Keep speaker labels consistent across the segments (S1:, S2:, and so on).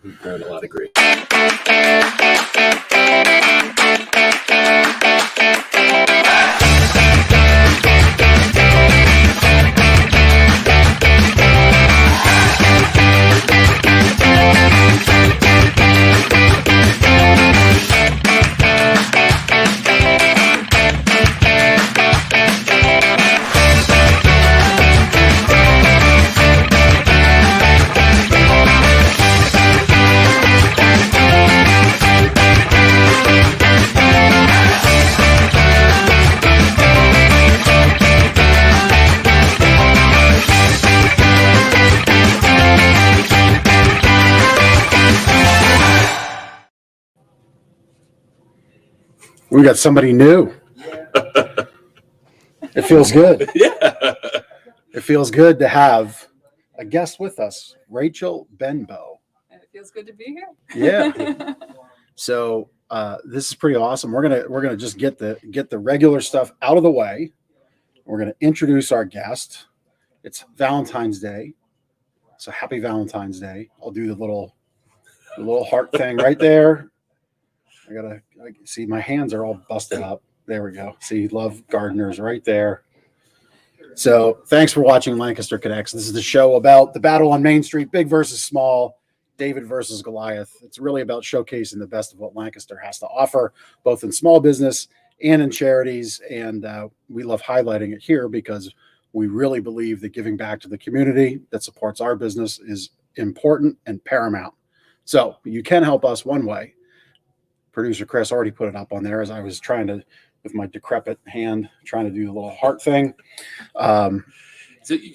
S1: We've learned a lot of great.
S2: We got somebody new. It feels good.
S1: Yeah.
S2: It feels good to have a guest with us, Rachel Benbow.
S3: And it feels good to be here.
S2: Yeah. So this is pretty awesome. We're gonna just get the regular stuff out of the way. We're gonna introduce our guest. It's Valentine's Day, so happy Valentine's Day. I'll do the little heart thing right there. I gotta see my hands are all busted up. There we go. See, love gardeners right there. So thanks for watching Lancaster Connects. This is the show about the battle on Main Street, big versus small, David versus Goliath. It's really about showcasing the best of what Lancaster has to offer, both in small business and in charities. And we love highlighting it here because we really believe that giving back to the community that supports our business is important and paramount. So you can help us one way. Producer Chris already put it up on there as I was trying to, with my decrepit hand, trying to do the little heart thing.
S1: So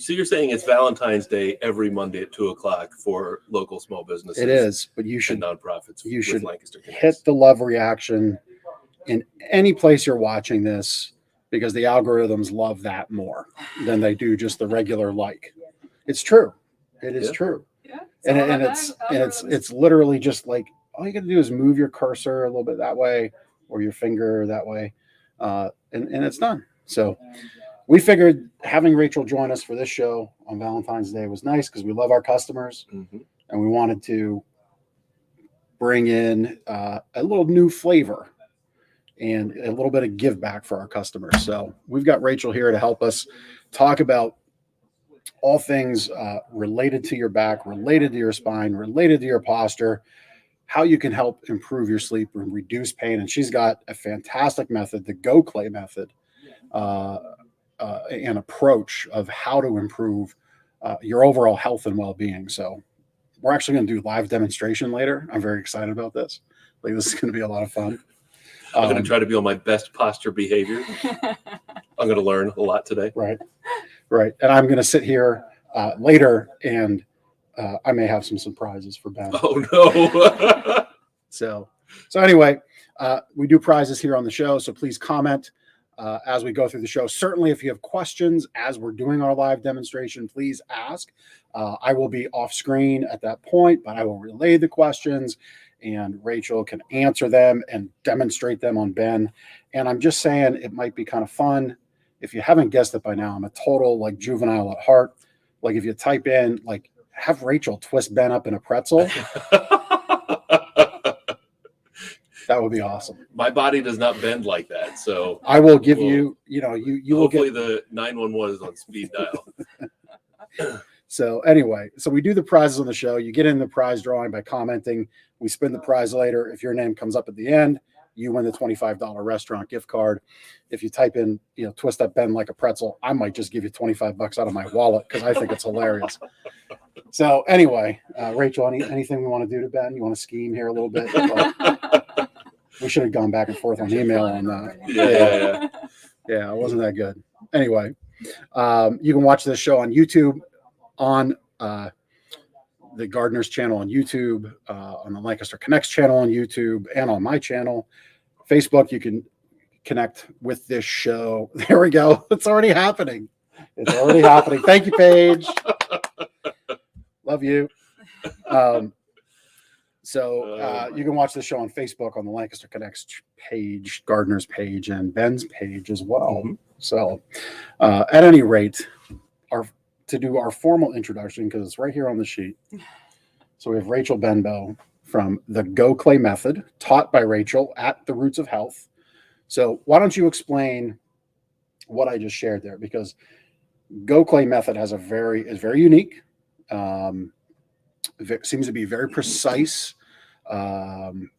S1: you're saying it's Valentine's Day every Monday at 2:00 for local small businesses.
S2: It is, but you should
S1: and nonprofits.
S2: You should
S1: Lancaster Connects.
S2: hit the love reaction in any place you're watching this because the algorithms love that more than they do just the regular like. It's true. It is true.
S3: Yeah.
S2: And it's literally just like all you got to do is move your cursor a little bit that way or your finger that way, and it's done. So we figured having Rachel join us for this show on Valentine's Day was nice because we love our customers, and we wanted to bring in a little new flavor and a little bit of give back for our customers. So we've got Rachel here to help us talk about all things related to your back, related to your spine, related to your posture, how you can help improve your sleep and reduce pain. And she's got a fantastic method, the Gokhale Method, an approach of how to improve your overall health and well-being. So we're actually going to do live demonstration later. I'm very excited about this. Like this is going to be a lot of fun.
S1: I'm going to try to be on my best posture behavior. I'm going to learn a lot today.
S2: Right. And I'm going to sit here later and I may have some surprises for Ben.
S1: Oh no.
S2: So anyway, we do prizes here on the show. So please comment as we go through the show. Certainly if you have questions as we're doing our live demonstration, please ask. I will be off screen at that point, but I will relay the questions and Rachel can answer them and demonstrate them on Ben. And I'm just saying it might be kind of fun. If you haven't guessed it by now, I'm a total like juvenile at heart. Like if you type in like have Rachel twist Ben up in a pretzel. That would be awesome.
S1: My body does not bend like that, so
S2: I will give you will
S1: hopefully
S2: get
S1: the 911 is on speed dial.
S2: So anyway, so we do the prizes on the show. You get in the prize drawing by commenting. We spin the prize later. If your name comes up at the end, you win the $25 restaurant gift card. If you type in, twist up Ben like a pretzel, I might just give you $25 out of my wallet because I think it's hilarious. So anyway, Rachel, anything we want to do to Ben? You want to scheme here a little bit? We should have gone back and forth on email on that. Yeah, it wasn't that good. Anyway, you can watch this show on YouTube, on the Gardeners channel on YouTube, on the Lancaster Connects channel on YouTube, and on my channel. Facebook, you can connect with this show. There we go. It's already happening. It's already happening. Thank you, Paige. Love you. So you can watch the show on Facebook on the Lancaster Connects page, Gardeners page, and Ben's page as well. So at any rate, to do our formal introduction, because it's right here on the sheet. So we have Rachel Benbow from the Gokhale Method, taught by Rachel at the Roots of Health. So why don't you explain what I just shared there? Because Gokhale Method is very unique. It seems to be a very precise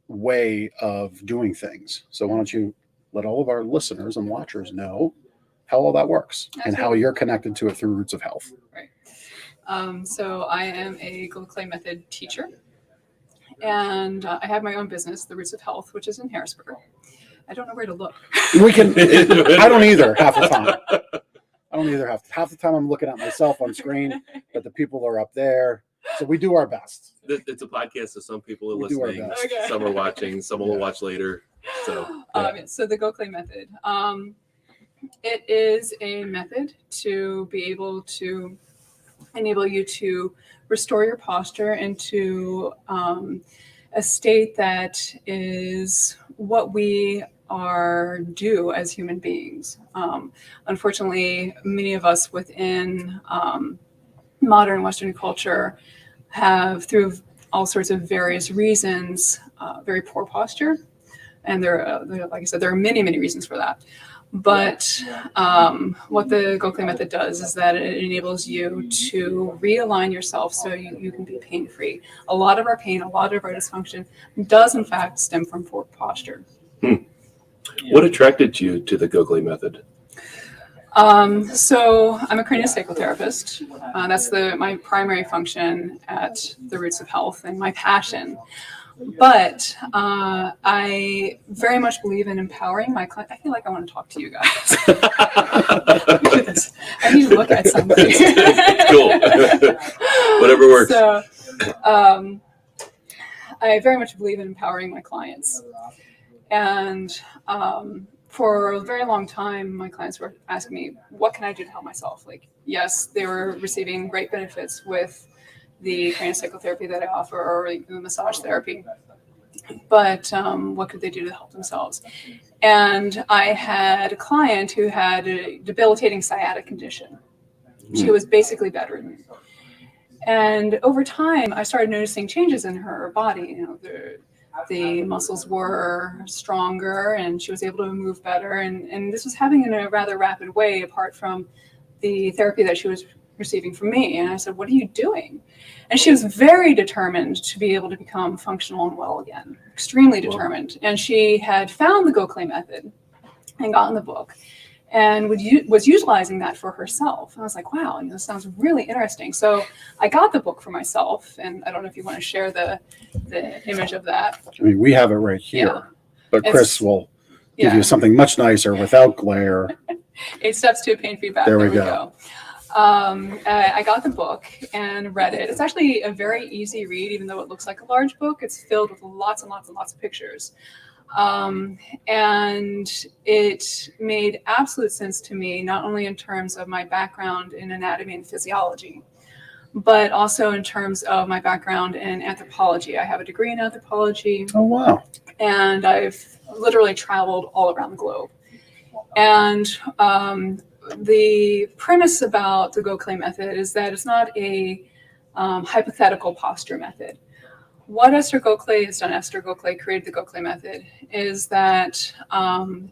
S2: way of doing things. So why don't you let all of our listeners and watchers know how all that works and how you're connected to it through Roots of Health.
S3: Right. So I am a Gokhale Method teacher, and I have my own business, the Roots of Health, which is in Harrisburg. I don't know where to look.
S2: I don't either half the time. Half the time I'm looking at myself on screen, but the people are up there. So we do our best.
S1: It's a podcast, so some people are
S2: We do our
S1: listening,
S2: best.
S3: Okay.
S1: some are watching, some will watch later. So,
S3: So the Gokhale Method, it is a method to be able to enable you to restore your posture into a state that is what we are due as human beings. Unfortunately, many of us within modern Western culture have, through all sorts of various reasons, very poor posture. And like I said, there are many, many reasons for that. But what the Gokhale Method does is that it enables you to realign yourself so you can be pain-free. A lot of our pain, a lot of our dysfunction does in fact stem from poor posture.
S1: What attracted you to the Gokhale Method?
S3: So I'm a craniosacral therapist. That's my primary function at the Roots of Health and my passion. But I very much believe in empowering my clients. I feel like I want to talk to you guys. I need to look at something.
S1: It's cool. Whatever works.
S3: So I very much believe in empowering my clients. And for a very long time, my clients were asking me, what can I do to help myself? Like, yes, they were receiving great benefits with the craniosacral therapy that I offer, or the massage therapy. But what could they do to help themselves? And I had a client who had a debilitating sciatic condition. She was basically bedridden. And over time, I started noticing changes in her body. You know, the muscles were stronger, and she was able to move better. And this was happening in a rather rapid way, apart from the therapy that she was receiving from me. And I said, what are you doing? And she was very determined to be able to become functional and well again, extremely determined. And she had found the Gokhale Method and gotten the book and was utilizing that for herself. And I was like, wow, this sounds really interesting. So I got the book for myself, and I don't know if you want to share the image of that.
S2: I mean, we have it right here, but Chris will give you something much nicer without glare.
S3: 8 Steps to a Pain-Free Back.
S2: There we go.
S3: I got the book and read it. It's actually a very easy read, even though it looks like a large book. It's filled with lots and lots and lots of pictures. And it made absolute sense to me, not only in terms of my background in anatomy and physiology, but also in terms of my background in anthropology. I have a degree in anthropology.
S2: Oh, wow.
S3: And I've literally traveled all around the globe. And the premise about the Gokhale Method is that it's not a hypothetical posture method. What Esther Gokhale has done, Esther Gokhale created the Gokhale Method, is that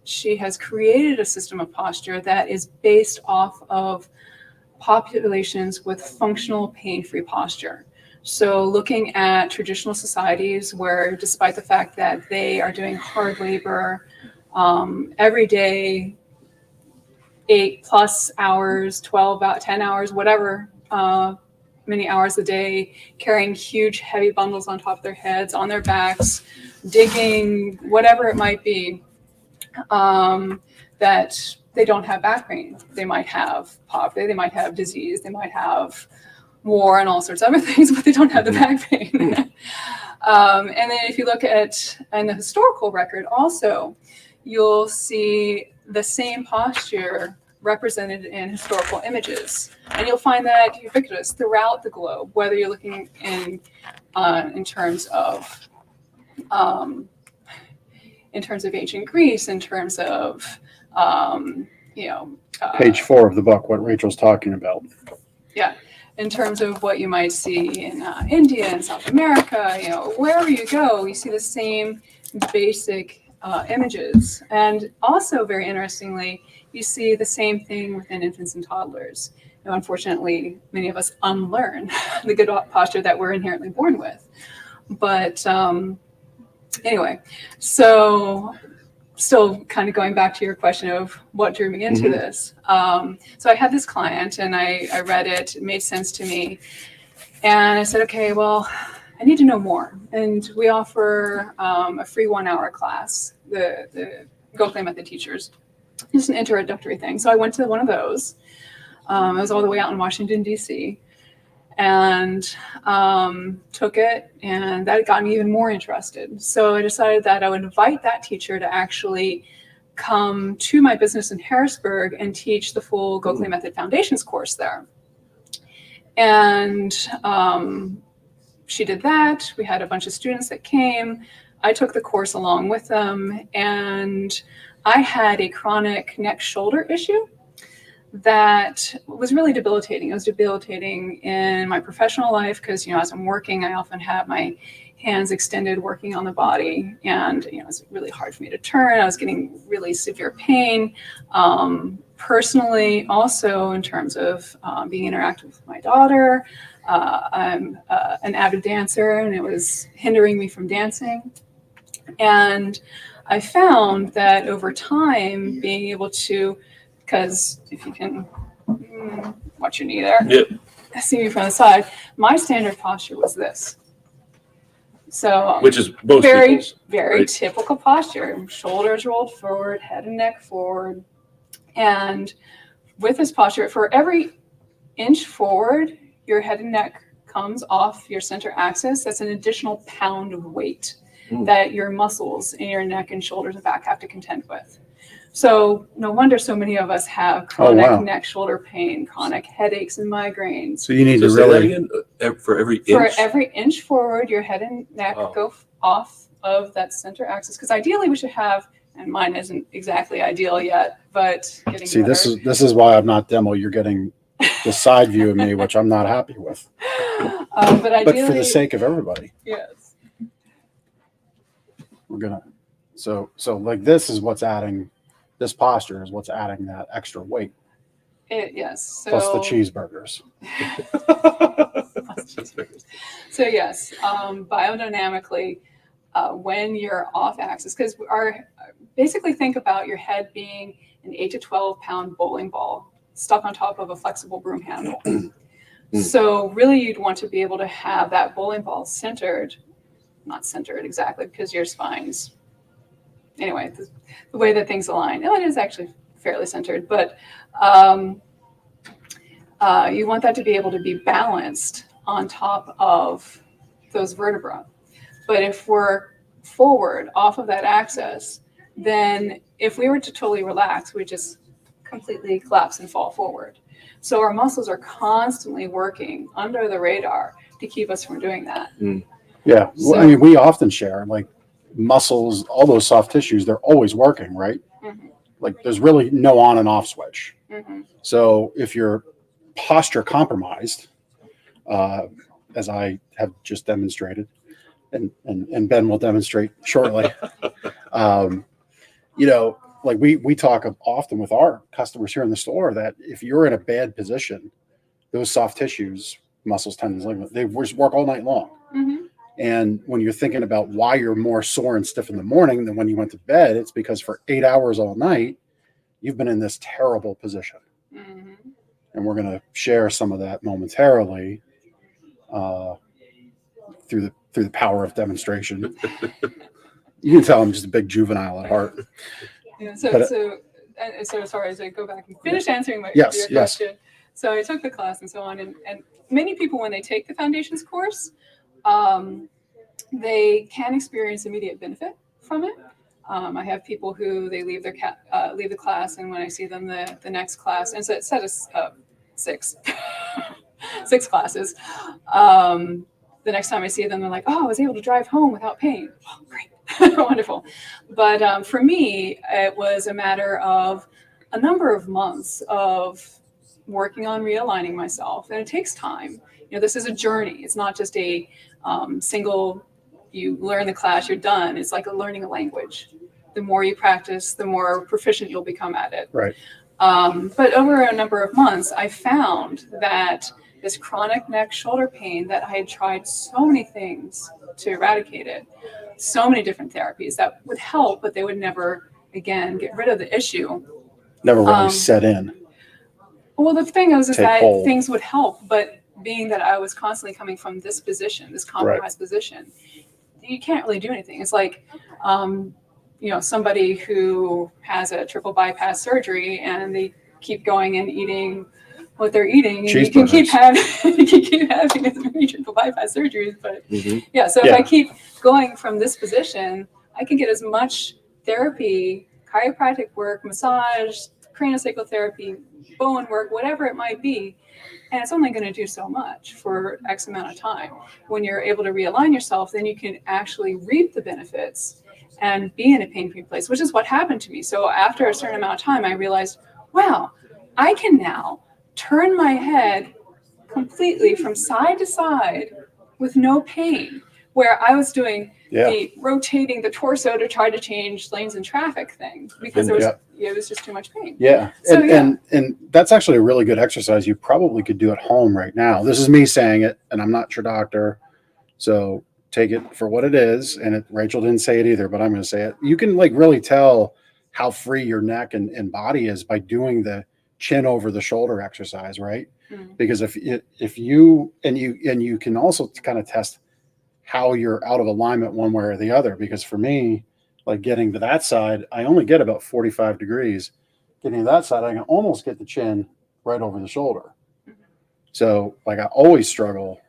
S3: she has created a system of posture that is based off of populations with functional pain-free posture. So looking at traditional societies where, despite the fact that they are doing hard labor every day, 8+ hours, 12 out 10 hours, whatever many hours a day, carrying huge heavy bundles on top of their heads, on their backs, digging, whatever it might be, that they don't have back pain. They might have poverty, they might have disease, they might have war and all sorts of other things, but they don't have the back pain. And then if you look at in the historical record also, you'll see the same posture represented in historical images. And you'll find that ubiquitous throughout the globe, whether you're looking in terms of ancient Greece, in terms of
S2: Page 4 of the book, what Rachel's talking about.
S3: Yeah. in terms of what you might see in India and South America. Wherever you go, you see the same basic images. And also, very interestingly, you see the same thing within infants and toddlers. Unfortunately, many of us unlearn the good posture that we're inherently born with. But anyway, so still kind of going back to your question of what drew me into this. So I had this client and I read it made sense to me. And I said, okay, well, I need to know more. And we offer a free 1-hour class, the Gokhale Method teachers. Just an introductory thing. So I went to one of those. I was all the way out in Washington, D.C. and took it, and that got me even more interested. So I decided that I would invite that teacher to actually come to my business in Harrisburg and teach the full Gokhale Method Foundations course there. And she did that. We had a bunch of students that came. I took the course along with them, and I had a chronic neck shoulder issue that was really debilitating. It was debilitating in my professional life because, as I'm working, I often have my hands extended working on the body, and it was really hard for me to turn. I was getting really severe pain. Personally, also in terms of being interactive with my daughter, I'm an avid dancer, and it was hindering me from dancing. And I found that over time, being able to, because if you can watch your knee there,
S1: Yep.
S3: see me from the side, my standard posture was this. So
S1: Which is most
S3: very,
S1: people's,
S3: very
S1: right?
S3: typical posture. Shoulders rolled forward, head and neck forward. And with this posture, for every inch forward, your head and neck comes off your center axis. That's an additional pound of weight that your muscles in your neck and shoulders and back have to contend with. So no wonder so many of us have chronic neck, shoulder pain, chronic headaches and migraines.
S2: So you need
S1: So
S2: to
S1: say that
S2: really,
S1: again, for every
S3: For
S1: inch.
S3: every inch forward, your head and neck go off of that center axis. Because ideally we should have, and mine isn't exactly ideal yet, but getting
S2: see,
S3: better.
S2: this is why I'm not demo. You're getting the side view of me, which I'm not happy with.
S3: But ideally,
S2: But for the sake of everybody,
S3: yes.
S2: we're gonna. So like this is what's adding. This posture is what's adding that extra weight,
S3: Yes. So,
S2: plus the cheeseburgers.
S3: So yes, biodynamically, when you're off axis, because basically think about your head being an 8 to 12 pound bowling ball stuck on top of a flexible broom handle. So really you'd want to be able to have that bowling ball centered, not centered exactly because your spine's, anyway, the way that things align. Oh, it is actually fairly centered, but you want that to be able to be balanced on top of those vertebrae. But if we're forward off of that axis, then if we were to totally relax, we just completely collapse and fall forward. So our muscles are constantly working under the radar to keep us from doing that.
S2: Yeah,
S3: So,
S2: I mean, we often share like muscles, all those soft tissues. They're always working, right? Like there's really no on and off switch. So if you're posture compromised, as I have just demonstrated, and Ben will demonstrate shortly, like we talk often with our customers here in the store that if you're in a bad position, those soft tissues, muscles, tendons, ligaments, they just work all night long. And when you're thinking about why you're more sore and stiff in the morning than when you went to bed, it's because for 8 hours all night, you've been in this terrible position. And we're going to share some of that momentarily through the power of demonstration. You can tell I'm just a big juvenile at heart.
S3: Yeah, so sorry, as I go back and finish answering your question. So I took the class and so on, and many people, when they take the foundations course, they can experience immediate benefit from it. I have people who they leave the class, and when I see them the next class, and so it's set as six classes. The next time I see them, they're like, "Oh, I was able to drive home without pain." Oh, great. Wonderful. But for me, it was a matter of a number of months of working on realigning myself, and it takes time. This is a journey. It's not just a single, you learn the class, you're done. It's like learning a language. The more you practice, the more proficient you'll become at it.
S2: Right.
S3: But over a number of months, I found that this chronic neck shoulder pain, that I had tried so many things to eradicate it, so many different therapies that would help, but they would never, again, get rid of the issue.
S2: Never really set in.
S3: Well, the thing is that
S2: hold.
S3: things would help, but being that I was constantly coming from this position, this compromised position, you can't really do anything. It's like, somebody who has a triple bypass surgery and they keep going and eating what they're eating, and you can keep having as many triple bypass surgeries. But if I keep going from this position, I can get as much therapy, chiropractic work, massage, craniosacral therapy, bone work, whatever it might be, and it's only going to do so much for X amount of time. When you're able to realign yourself, then you can actually reap the benefits and be in a pain-free place, which is what happened to me. So after a certain amount of time, I realized, wow, I can now turn my head completely from side to side with no pain, where I was doing the rotating the torso to try to change lanes in traffic thing, because it was just too much pain.
S2: Yeah. So, and that's actually a really good exercise you probably could do at home right now. This is me saying it, and I'm not your doctor, so take it for what it is. And Rachel didn't say it either, but I'm going to say it. You can really tell how free your neck and body is by doing the chin over the shoulder exercise, right? Because if you can also kind of test how you're out of alignment one way or the other. Because for me, like getting to that side, I only get about 45 degrees. Getting to that side, I can almost get the chin right over the shoulder. So I always struggle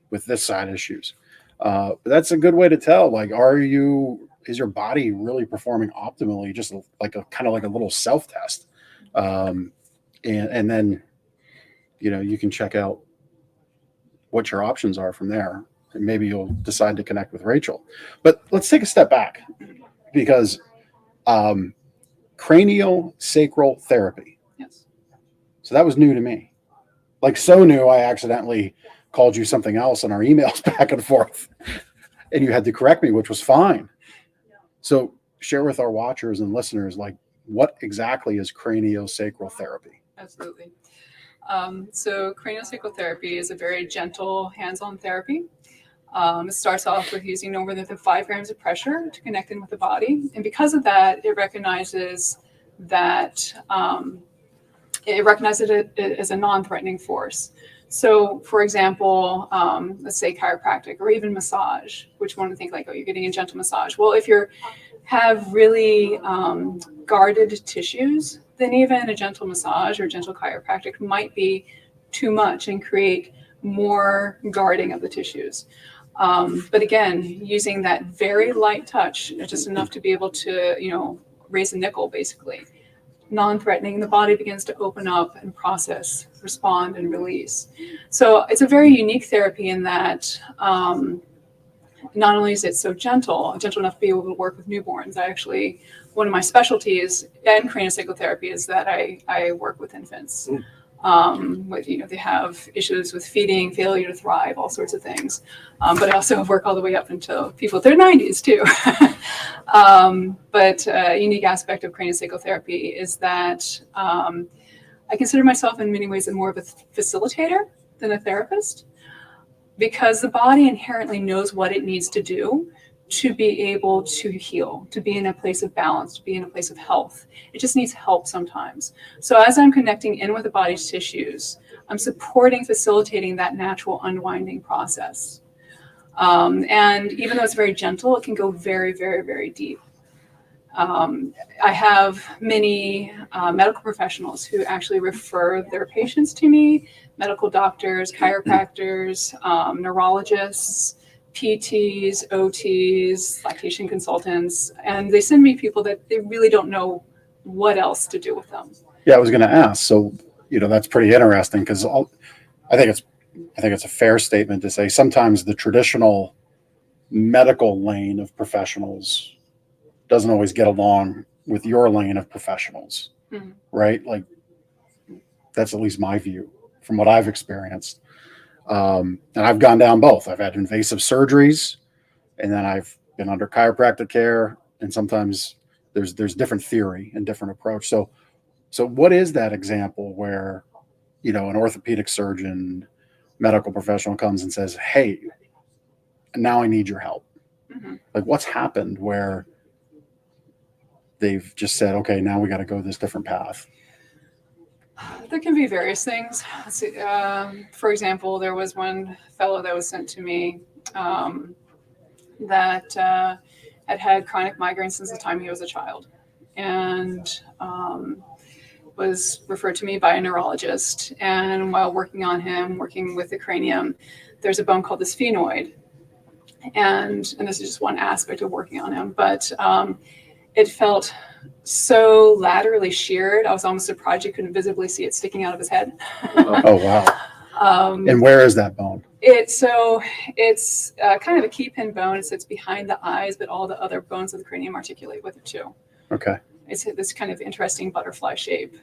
S2: with this side issues. But that's a good way to tell, is your body really performing optimally? Just like a little self-test. And then, you can check out what your options are from there. And maybe you'll decide to connect with Rachel. But let's take a step back, because craniosacral therapy.
S3: Yes.
S2: So that was new to me. So new, I accidentally called you something else in our emails back and forth. And you had to correct me, which was fine. So share with our watchers and listeners, what exactly is craniosacral therapy?
S3: Absolutely. So craniosacral therapy is a very gentle hands-on therapy. It starts off with using no more than 5 grams of pressure to connect in with the body. And because of that, it recognizes that it as a non-threatening force. So, for example, let's say chiropractic or even massage, which one would think you're getting a gentle massage. Well, if you have really guarded tissues, then even a gentle massage or gentle chiropractic might be too much and create more guarding of the tissues. But again, using that very light touch, just enough to be able to, raise a nickel, basically. Non-threatening, the body begins to open up and process, respond, and release. So it's a very unique therapy in that not only is it so gentle enough to be able to work with newborns. One of my specialties in craniosacral therapy is that I work with infants. They have issues with feeding, failure to thrive, all sorts of things. But I also work all the way up until people in their 90s too. But a unique aspect of craniosacral therapy is that I consider myself in many ways more of a facilitator than a therapist, because the body inherently knows what it needs to do to be able to heal, to be in a place of balance, to be in a place of health. It just needs help sometimes. So as I'm connecting in with the body's tissues, I'm facilitating that natural unwinding process. And even though it's very gentle, it can go very, very, very deep. I have many medical professionals who actually refer their patients to me, medical doctors, chiropractors, neurologists, PTs, OTs, lactation consultants, and they send me people that they really don't know what else to do with them.
S2: Yeah, I was going to ask. So, that's pretty interesting, because I think it's a fair statement to say sometimes the traditional medical lane of professionals doesn't always get along with your lane of professionals, right? That's at least my view from what I've experienced. And I've gone down both. I've had invasive surgeries, and then I've been under chiropractic care, and sometimes there's different theory and different approach. So what is that example where, you know, an orthopedic surgeon, medical professional comes and says, "Hey, now I need your help."
S3: Mm-hmm.
S2: Like, what's happened where they've just said, "Okay, now we got to go this different path"?
S3: There can be various things. Let's see, for example, there was one fellow that was sent to me that had chronic migraines since the time he was a child, and was referred to me by a neurologist. And while working on him, working with the cranium, there's a bone called the sphenoid. And this is just one aspect of working on him, but it felt so laterally sheared. I was almost surprised you couldn't visibly see it sticking out of his head.
S2: Oh, wow. And where is that bone?
S3: It's kind of a key pin bone. It sits behind the eyes, but all the other bones of the cranium articulate with it too.
S2: Okay.
S3: It's this kind of interesting butterfly shape.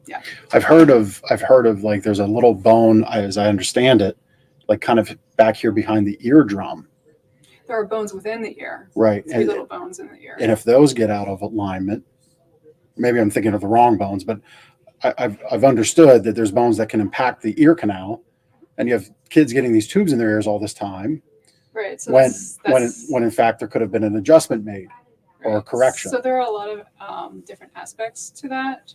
S3: Yeah.
S2: I've heard of like, there's a little bone, as I understand it, like kind of back here behind the eardrum.
S3: There are bones within the ear.
S2: Right.
S3: Three little bones in the ear.
S2: And if those get out of alignment, maybe I'm thinking of the wrong bones, but I've understood that there's bones that can impact the ear canal, and you have kids getting these tubes in their ears all this time.
S3: Right. So
S2: when in fact there could have been an adjustment made or a correction.
S3: So there are a lot of different aspects to that.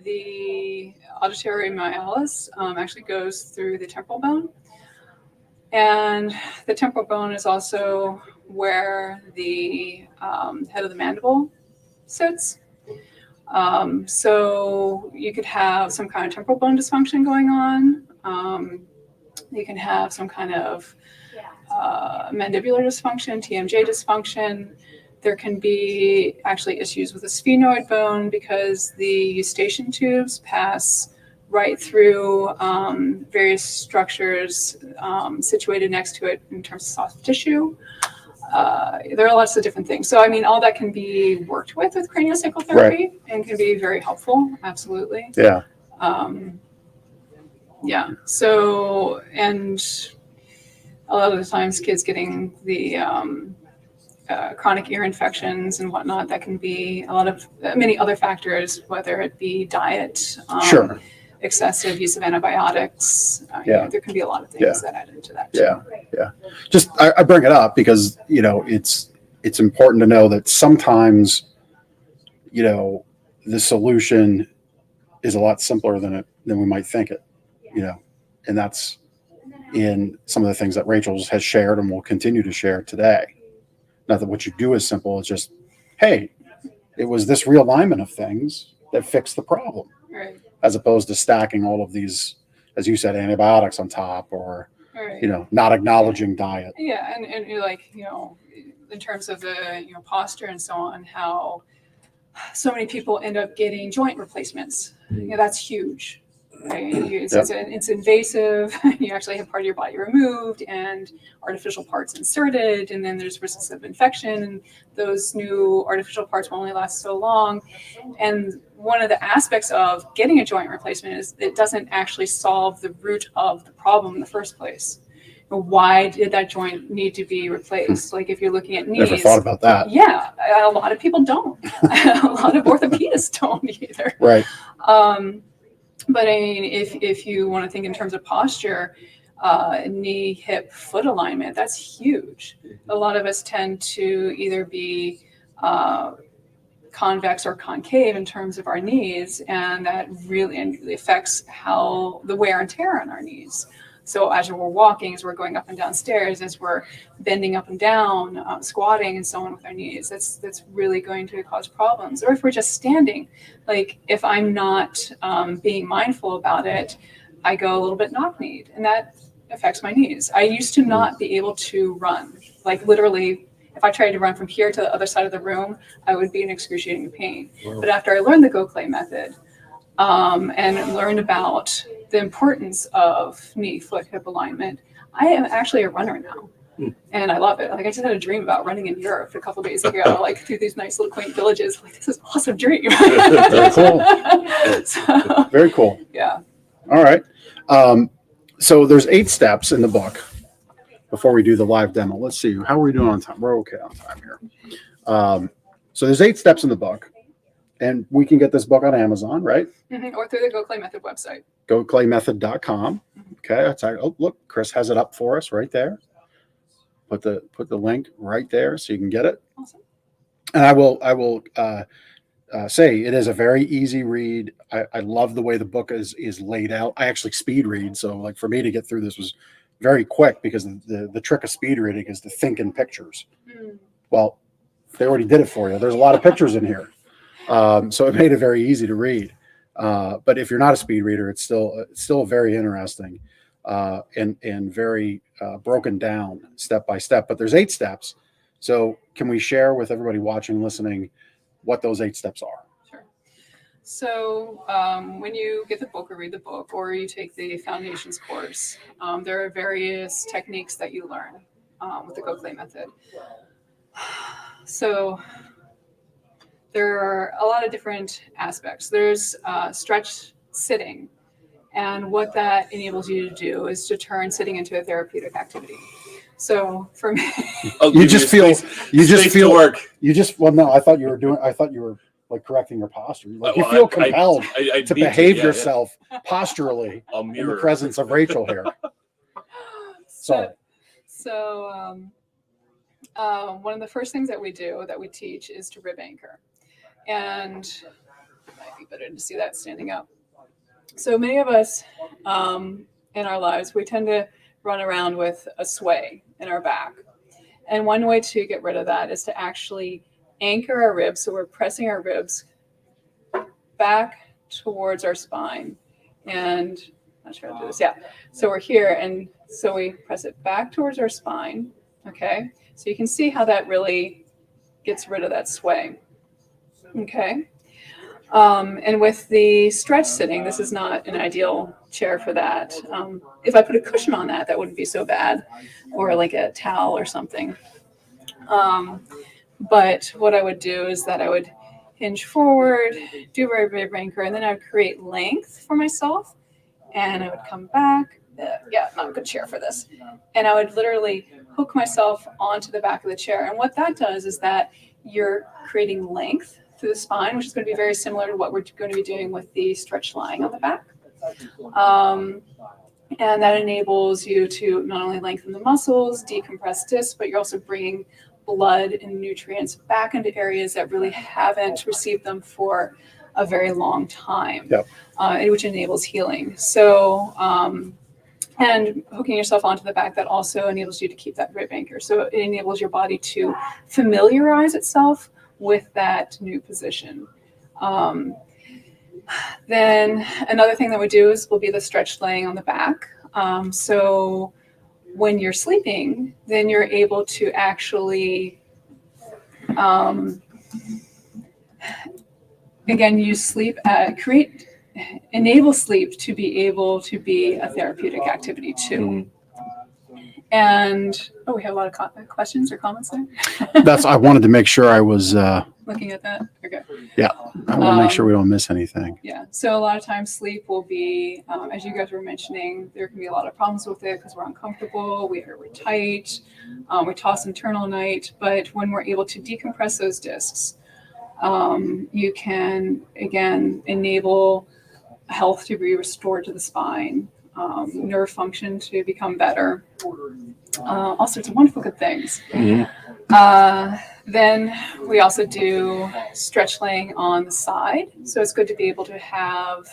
S3: The auditory malleus actually goes through the temporal bone. And the temporal bone is also where the head of the mandible sits. So you could have some kind of temporal bone dysfunction going on. You can have some kind of mandibular dysfunction, TMJ dysfunction. There can be actually issues with the sphenoid bone because the eustachian tubes pass right through various structures situated next to it in terms of soft tissue. There are lots of different things. So, I mean, all that can be worked with craniosacral therapy, right, and can be very helpful. Absolutely.
S2: Yeah.
S3: Yeah. So, and a lot of the times kids getting the chronic ear infections and whatnot, that can be a lot of many other factors, whether it be diet,
S2: Sure,
S3: excessive use of antibiotics.
S2: Yeah.
S3: There can be a lot of things that add into that too.
S2: Yeah. Just I bring it up because, you know, it's important to know that sometimes, you know, the solution is a lot simpler than we might think it, you know, and that's in some of the things that Rachel has shared and will continue to share today. Not that what you do is simple. It's just, hey, it was this realignment of things that fixed the problem.
S3: Right.
S2: As opposed to stacking all of these, as you said, antibiotics on top, or,
S3: Right.
S2: you know, not acknowledging diet.
S3: Yeah. And you're like, you know, in terms of the, you know, posture and so on, how so many people end up getting joint replacements. You know, that's huge. Right? It's invasive. You actually have part of your body removed and artificial parts inserted, and then there's risks of infection, and those new artificial parts will only last so long. And one of the aspects of getting a joint replacement is it doesn't actually solve the root of the problem in the first place. Why did that joint need to be replaced? Like if you're looking at knees.
S2: Never thought about that.
S3: Yeah, a lot of people don't. A lot of orthopedists don't either.
S2: Right.
S3: But I mean, if you want to think in terms of posture, knee, hip, foot alignment, that's huge. A lot of us tend to either be convex or concave in terms of our knees, and that really affects how the wear and tear on our knees. So as we're walking, as we're going up and down stairs, as we're bending up and down, squatting and so on with our knees, that's really going to cause problems. Or if we're just standing, like if I'm not being mindful about it, I go a little bit knock-kneed, and that affects my knees. I used to not be able to run. Like literally, if I tried to run from here to the other side of the room, I would be in excruciating pain. Wow. But after I learned the Gokhale Method and learned about the importance of knee, foot, hip alignment, I am actually a runner now. And I love it. Like I just had a dream about running in Europe a couple days ago, like through these nice little quaint villages. Like this is an awesome dream.
S2: Very cool.
S3: So,
S2: Very cool.
S3: yeah.
S2: All right. So there's 8 steps in the book before we do the live demo. Let's see. How are we doing on time? We're okay on time here. So there's 8 steps in the book, and we can get this book on Amazon, right?
S3: Or through the Gokhale Method website.
S2: GokhaleMethod.com. Okay. That's oh, look, Chris has it up for us right there. Put the link right there so you can get it.
S3: Awesome.
S2: And I will say it is a very easy read. I love the way the book is laid out. I actually speed read, so like for me to get through this was very quick because the trick of speed reading is to think in pictures. Well, they already did it for you. There's a lot of pictures in here, so it made it very easy to read. But if you're not a speed reader, it's still very interesting and very broken down step by step. But there's 8 steps. So can we share with everybody watching, listening, what those 8 steps are?
S3: Sure. So when you get the book or read the book or you take the foundations course, there are various techniques that you learn with the Gokhale Method. So there are a lot of different aspects. There's stretch sitting. And what that enables you to do is to turn sitting into a therapeutic activity. So for me,
S1: I'll
S2: You
S1: give
S2: just
S1: a space to work.
S2: well, no, I thought you were like correcting your posture. Like you
S1: Well,
S2: feel compelled
S1: I
S2: to
S1: need
S2: behave
S1: yeah,
S2: yourself posturally
S1: I'll
S2: in the
S1: mirror.
S2: presence of Rachel here. Sorry.
S3: So one of the first things that we teach is to rib anchor. And it might be better to see that standing up. So many of us in our lives, we tend to run around with a sway in our back. And one way to get rid of that is to actually anchor our ribs. So we're pressing our ribs back towards our spine. And I'm not sure how to do this. Yeah. So we're here. And so we press it back towards our spine. Okay. So you can see how that really gets rid of that sway. Okay. And with the stretch sitting, this is not an ideal chair for that. If I put a cushion on that, that wouldn't be so bad, or like a towel or something. But what I would do is that I would hinge forward, do a rib anchor, and then I would create length for myself. And I would come back. Yeah, not a good chair for this. And I would literally hook myself onto the back of the chair. And what that does is that you're creating length through the spine, which is going to be very similar to what we're going to be doing with the stretch lying on the back. And that enables you to not only lengthen the muscles, decompress discs, but you're also bringing blood and nutrients back into areas that really haven't received them for a very long time, which enables healing. So, and hooking yourself onto the back, that also enables you to keep that rib anchor. So it enables your body to familiarize itself with that new position. Then another thing that we do will be the stretch laying on the back. So when you're sleeping, then you're able to actually, again, use sleep, enable sleep to be able to be a therapeutic activity too. And we have a lot of questions or comments there.
S2: I wanted to make sure I was
S3: looking at that. Okay.
S2: Yeah, I want to make sure we don't miss anything.
S3: Yeah. So a lot of times sleep will be, as you guys were mentioning, there can be a lot of problems with it because we're uncomfortable, we're tight, we toss and turn all night. But when we're able to decompress those discs, you can again enable health to be restored to the spine. Nerve function to become better, all sorts of wonderful good things. Then we also do stretch laying on the side. So it's good to be able to have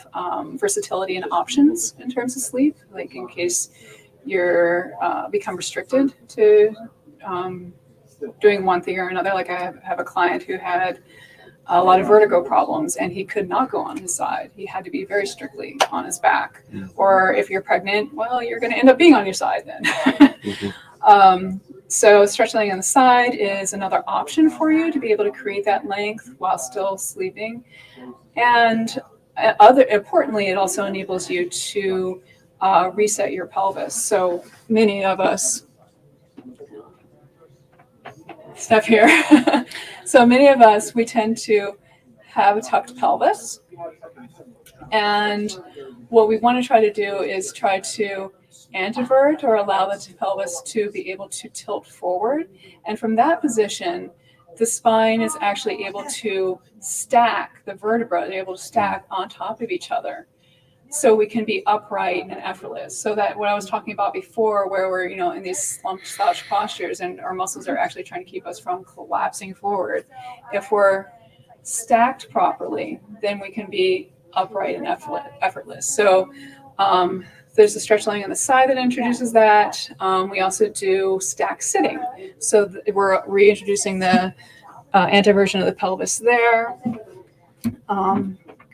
S3: versatility and options in terms of sleep, like in case you're become restricted to doing one thing or another. Like I have a client who had a lot of vertigo problems and he could not go on his side. He had to be very strictly on his back. Or if you're pregnant, well, you're going to end up being on your side then. So stretch laying on the side is another option for you to be able to create that length while still sleeping. And importantly, it also enables you to reset your pelvis. So many of us step here. So many of us, we tend to have a tucked pelvis. And what we want to try to do is try to antevert or allow the pelvis to be able to tilt forward. And from that position, the spine is actually able to stack, the vertebrae are able to stack on top of each other. So we can be upright and effortless. So that what I was talking about before, where we're, in these slump slouch postures and our muscles are actually trying to keep us from collapsing forward. If we're stacked properly, then we can be upright and effortless. So there's a stretch laying on the side that introduces that. We also do stack sitting. So we're reintroducing the anteversion of the pelvis there,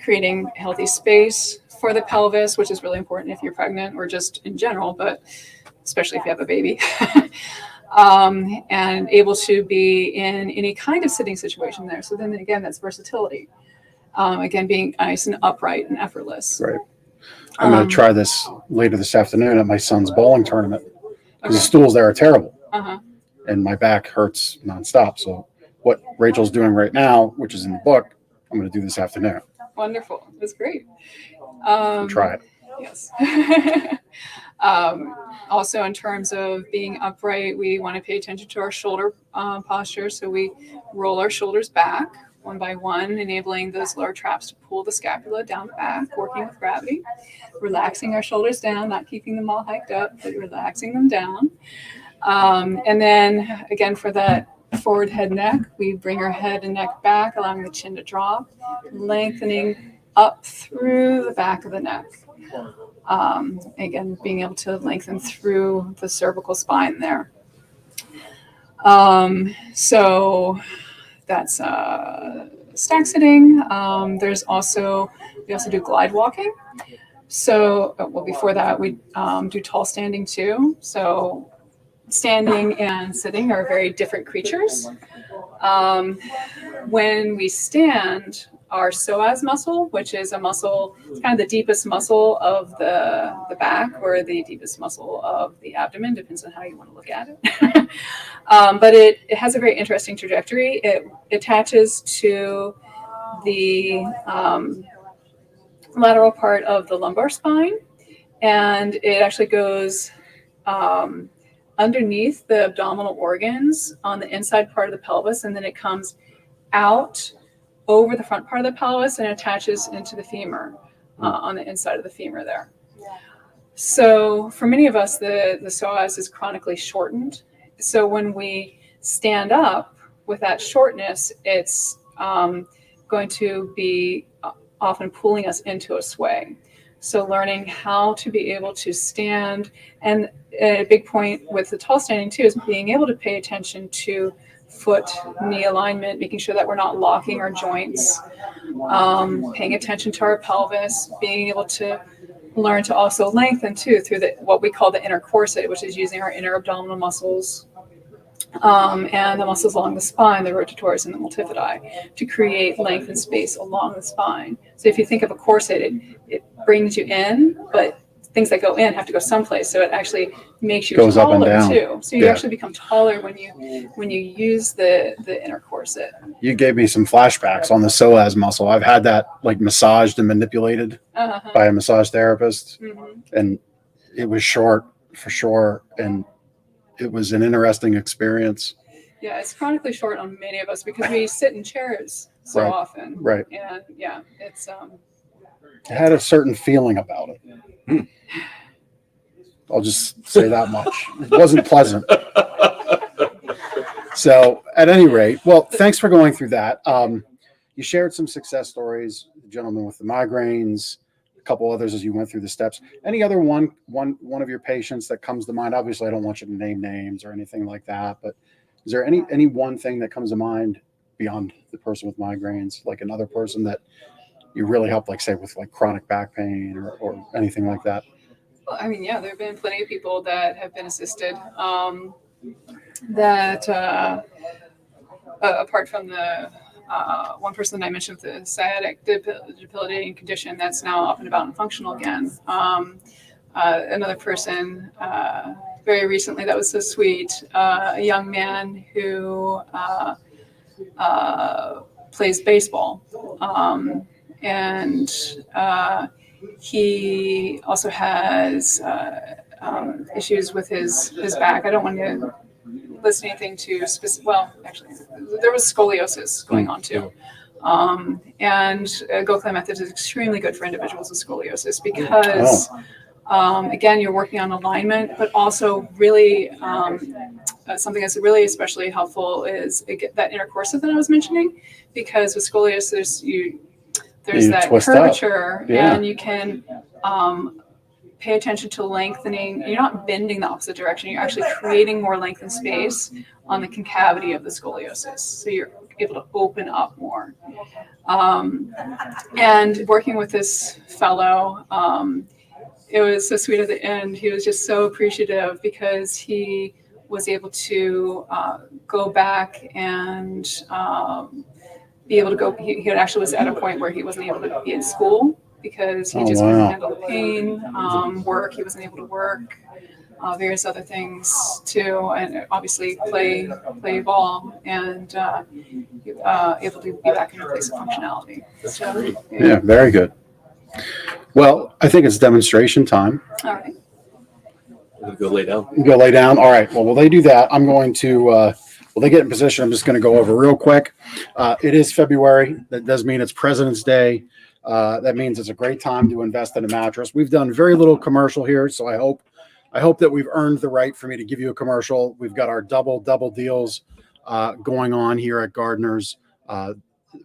S3: creating healthy space for the pelvis, which is really important if you're pregnant or just in general, but especially if you have a baby. And able to be in any kind of sitting situation there. So then again, that's versatility. Again, being nice and upright and effortless.
S2: Right. I'm going to try this later this afternoon at my son's bowling tournament because the stools there are terrible. And my back hurts nonstop. So what Rachel's doing right now, which is in the book, I'm going to do this afternoon.
S3: Wonderful. That's great.
S2: Try it.
S3: Yes. Also, in terms of being upright, we want to pay attention to our shoulder posture. So we roll our shoulders back one by one, enabling those lower traps to pull the scapula down the back, working with gravity, relaxing our shoulders down, not keeping them all hiked up, but relaxing them down. And then again, for that forward head neck, we bring our head and neck back, allowing the chin to drop, lengthening up through the back of the neck. Again, being able to lengthen through the cervical spine there. So that's stack sitting. We also do glide walking. So, before that, we do tall standing too. So standing and sitting are very different creatures. When we stand, our psoas muscle, which is a muscle, it's kind of the deepest muscle of the back or the deepest muscle of the abdomen, depends on how you want to look at it. But it has a very interesting trajectory. It attaches to the lateral part of the lumbar spine, and it actually goes underneath the abdominal organs on the inside part of the pelvis, and then it comes out over the front part of the pelvis and attaches into the femur on the inside of the femur there. So for many of us, the psoas is chronically shortened. So when we stand up with that shortness, it's going to be often pulling us into a sway. So learning how to be able to stand, and a big point with the tall standing too is being able to pay attention to foot knee alignment, making sure that we're not locking our joints, paying attention to our pelvis, being able to learn to also lengthen too through what we call the inner corset, which is using our inner abdominal muscles and the muscles along the spine, the rotatories and the multifidi, to create length and space along the spine. So if you think of a corset, it brings you in, but things that go in have to go someplace. So it actually makes you
S2: goes
S3: taller
S2: up and down
S3: too. So you actually become taller when you use the inner corset.
S2: You gave me some flashbacks on the psoas muscle. I've had that like massaged and manipulated by a massage therapist, and it was short for sure, and it was an interesting experience.
S3: Yeah, it's chronically short on many of us because we sit in chairs so often.
S2: Right.
S3: And yeah, it's
S2: it had a certain feeling about it. I'll just say that much. It wasn't pleasant. So at any rate, well, thanks for going through that. You shared some success stories, the gentleman with the migraines, a couple others as you went through the steps. Any other one of your patients that comes to mind? Obviously, I don't want you to name names or anything like that, but is there any one thing that comes to mind beyond the person with migraines, like another person that you really helped, like say with like chronic back pain or anything like that?
S3: Well, I mean, yeah, there have been plenty of people that have been assisted. Apart from the one person that I mentioned with the sciatic debilitating condition that's now up and about and functional again. Another person, very recently that was so sweet. A young man who plays baseball, and he also has issues with his back. I don't want to list anything too specific. Well, actually, there was scoliosis going on too. And Gokhale Method is extremely good for individuals with scoliosis because, again, you're working on alignment, but also really something that's really especially helpful is that intercorsive that I was mentioning, because with scoliosis, there's
S2: You
S3: that
S2: twist
S3: curvature,
S2: Yeah.
S3: and you can pay attention to lengthening. You're not bending the opposite direction. You're actually creating more length and space on the concavity of the scoliosis. So you're able to open up more. And working with this fellow, it was so sweet at the end. He was just so appreciative because he was able to go back and be able to go. He actually was at a point where he wasn't able to be in school because he just couldn't handle the pain. Work, he wasn't able to work. Various other things too, and obviously play ball, and able to be back in a place of functionality. So,
S2: Yeah, very good. Well, I think it's demonstration time.
S3: All right.
S1: Go lay down.
S2: You go lay down. All right. Well, while they do that, I'm going to, while they get in position, I'm just going to go over real quick. It is February. That does mean it's President's Day. That means it's a great time to invest in a mattress. We've done very little commercial here, so I hope that we've earned the right for me to give you a commercial. We've got our double deals going on here at Gardner's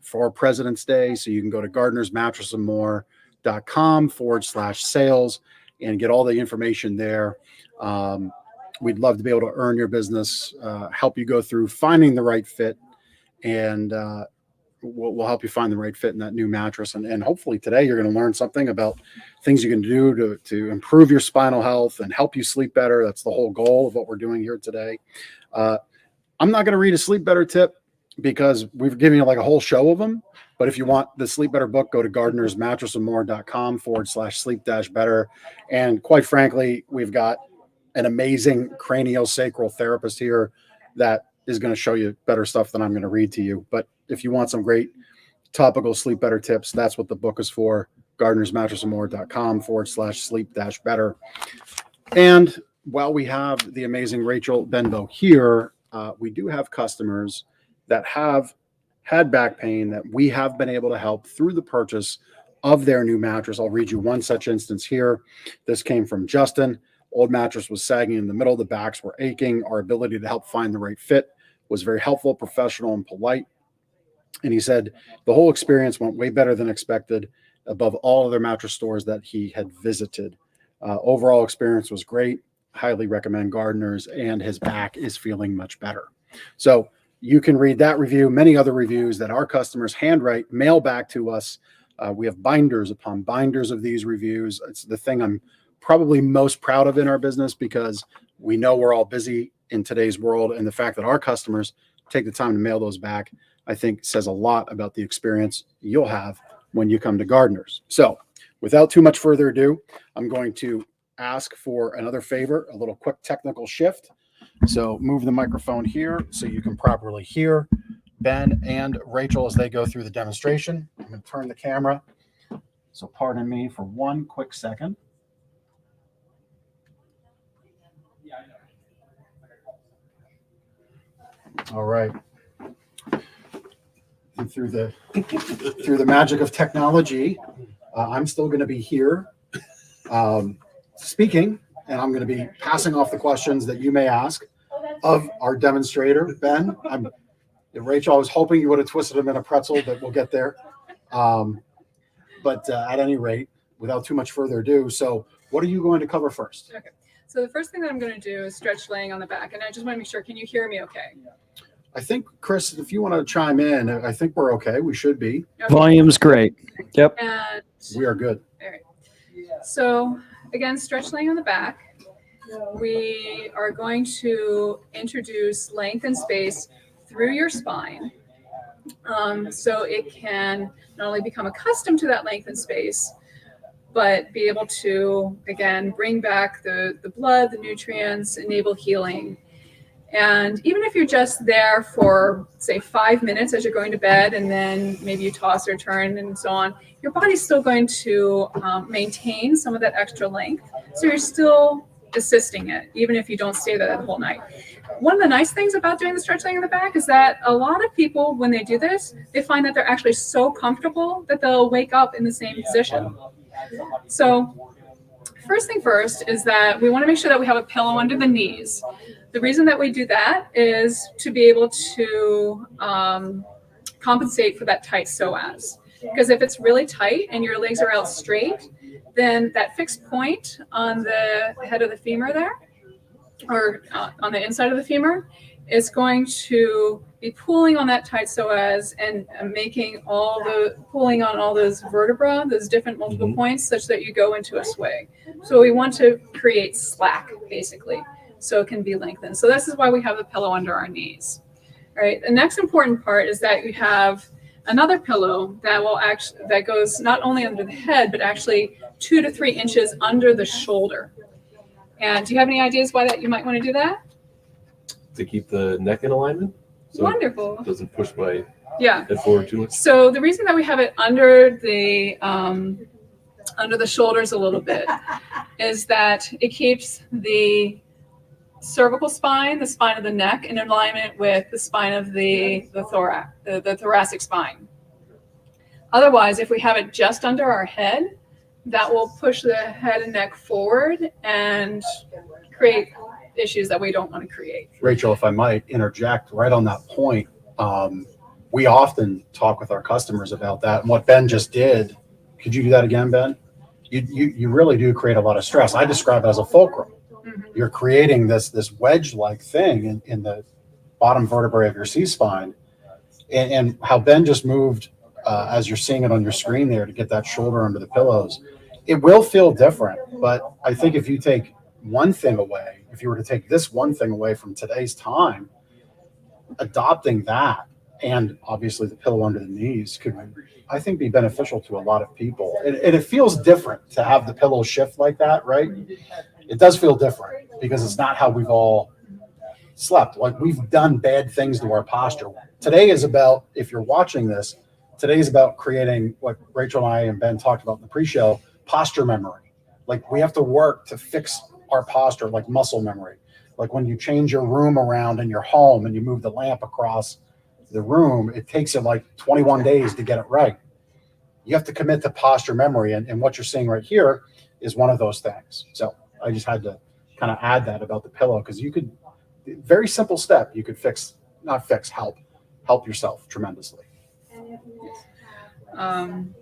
S2: for President's Day. So you can go to gardnersmattressandmore.com/sales and get all the information there. We'd love to be able to earn your business, help you go through finding the right fit, and we'll help you find the right fit in that new mattress. And hopefully today you're going to learn something about things you can do to improve your spinal health and help you sleep better. That's the whole goal of what we're doing here today. I'm not going to read a sleep better tip because we've given you like a whole show of them. But if you want the Sleep Better book, go to gardnersmattressandmore.com/sleep-better. And quite frankly, we've got an amazing craniosacral therapist here that is going to show you better stuff than I'm going to read to you. But if you want some great topical Sleep Better tips, that's what the book is for. gardnersmattressandmore.com/sleep-better. And while we have the amazing Rachel Benbow here, we do have customers that have had back pain that we have been able to help through the purchase of their new mattress. I'll read you one such instance here. This came from Justin. Old mattress was sagging in the middle. The backs were aching. Our ability to help find the right fit was very helpful, professional, and polite. And he said the whole experience went way better than expected above all other mattress stores that he had visited. Overall experience was great. Highly recommend Gardner's, and his back is feeling much better. So you can read that review, many other reviews that our customers handwrite, mail back to us. We have binders upon binders of these reviews. It's the thing I'm probably most proud of in our business because we know we're all busy in today's world. And the fact that our customers take the time to mail those back, I think says a lot about the experience you'll have when you come to Gardner's. So without too much further ado, I'm going to ask for another favor, a little quick technical shift. So move the microphone here so you can properly hear Ben and Rachel as they go through the demonstration. I'm going to turn the camera. So pardon me for one quick second. All right. And through the magic of technology, I'm still going to be here speaking, and I'm going to be passing off the questions that you may ask of our demonstrator, Ben. Rachel, I was hoping you would have twisted him in a pretzel, but we'll get there. But at any rate, without too much further ado, so what are you going to cover first?
S3: Okay. So the first thing that I'm going to do is stretch laying on the back, and I just want to make sure. Can you hear me? Okay.
S2: I think, Chris, if you want to chime in, I think we're okay. We should be.
S3: Okay.
S4: Volume's great. Yep.
S3: And
S2: We are good.
S3: all right. So again, stretch laying on the back. We are going to introduce length and space through your spine. So it can not only become accustomed to that length and space, but be able to, again, bring back the blood, the nutrients, enable healing. And even if you're just there for, say, 5 minutes as you're going to bed, and then maybe you toss or turn and so on, your body's still going to maintain some of that extra length. So you're still assisting it, even if you don't stay there the whole night. One of the nice things about doing the stretch laying in the back is that a lot of people, when they do this, they find that they're actually so comfortable that they'll wake up in the same position. So first thing first is that we want to make sure that we have a pillow under the knees. The reason that we do that is to be able to compensate for that tight psoas. Because if it's really tight and your legs are out straight, then that fixed point on the head of the femur there, or on the inside of the femur, is going to be pulling on that tight psoas and making pulling on all those vertebrae, those different multiple points, such that you go into a sway. So we want to create slack, basically, so it can be lengthened. So this is why we have the pillow under our knees. All right. The next important part is that you have another pillow that goes not only under the head, but actually 2 to 3 inches under the shoulder. And do you have any ideas why that you might want to do that?
S1: To keep the neck in alignment. So
S3: Wonderful.
S1: It doesn't push my
S3: Yeah.
S1: head forward too much.
S3: So the reason that we have it under the shoulders a little bit is that it keeps the cervical spine, the spine of the neck, in alignment with the spine of the thorax, the thoracic spine. Otherwise, if we have it just under our head, that will push the head and neck forward and create issues that we don't want to create.
S2: Rachel, if I might interject right on that point, we often talk with our customers about that. And what Ben just did, could you do that again, Ben? You really do create a lot of stress. I describe it as a fulcrum. You're creating this wedge-like thing in the bottom vertebrae of your C-spine. And how Ben just moved, as you're seeing it on your screen there, to get that shoulder under the pillows, it will feel different. But I think if you take one thing away, if you were to take this one thing away from today's time, adopting that, and obviously the pillow under the knees, could, I think, be beneficial to a lot of people. And it feels different to have the pillow shift like that, right? It does feel different because it's not how we've all slept. Like, we've done bad things to our posture. Today is about, if you're watching this, today is about creating what Rachel and I and Ben talked about in the pre-show, posture memory. Like, we have to work to fix our posture, like muscle memory. Like when you change your room around in your home and you move the lamp across the room, it takes you like 21 days to get it right. You have to commit to posture memory. And what you're seeing right here is one of those things. So I just had to kind of add that about the pillow, because you could, very simple step, you could help yourself tremendously.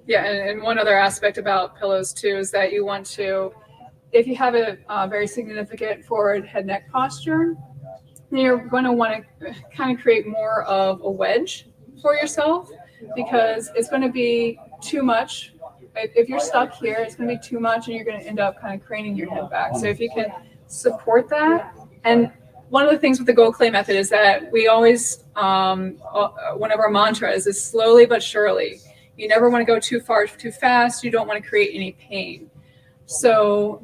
S3: Yeah, and one other aspect about pillows too is that you want to, if you have a very significant forward head neck posture, then you're going to want to kind of create more of a wedge for yourself, because it's going to be too much. If you're stuck here, it's going to be too much, and you're going to end up kind of craning your head back. So if you can support that, and one of the things with the Gokhale Method is that we always, one of our mantras is slowly but surely. You never want to go too far, too fast. You don't want to create any pain. So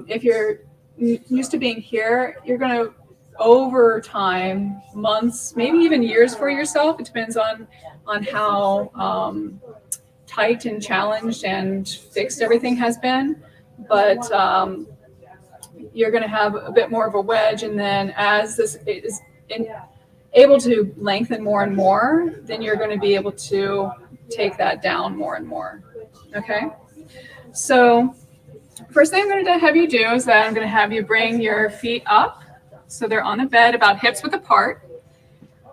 S3: if you're used to being here, you're going to, over time, months, maybe even years for yourself. It depends on how tight and challenged and fixed everything has been. But you're going to have a bit more of a wedge. And then as this is able to lengthen more and more, then you're going to be able to take that down more and more. Okay. So first thing I'm going to have you do is that I'm going to have you bring your feet up so they're on the bed about hips width apart.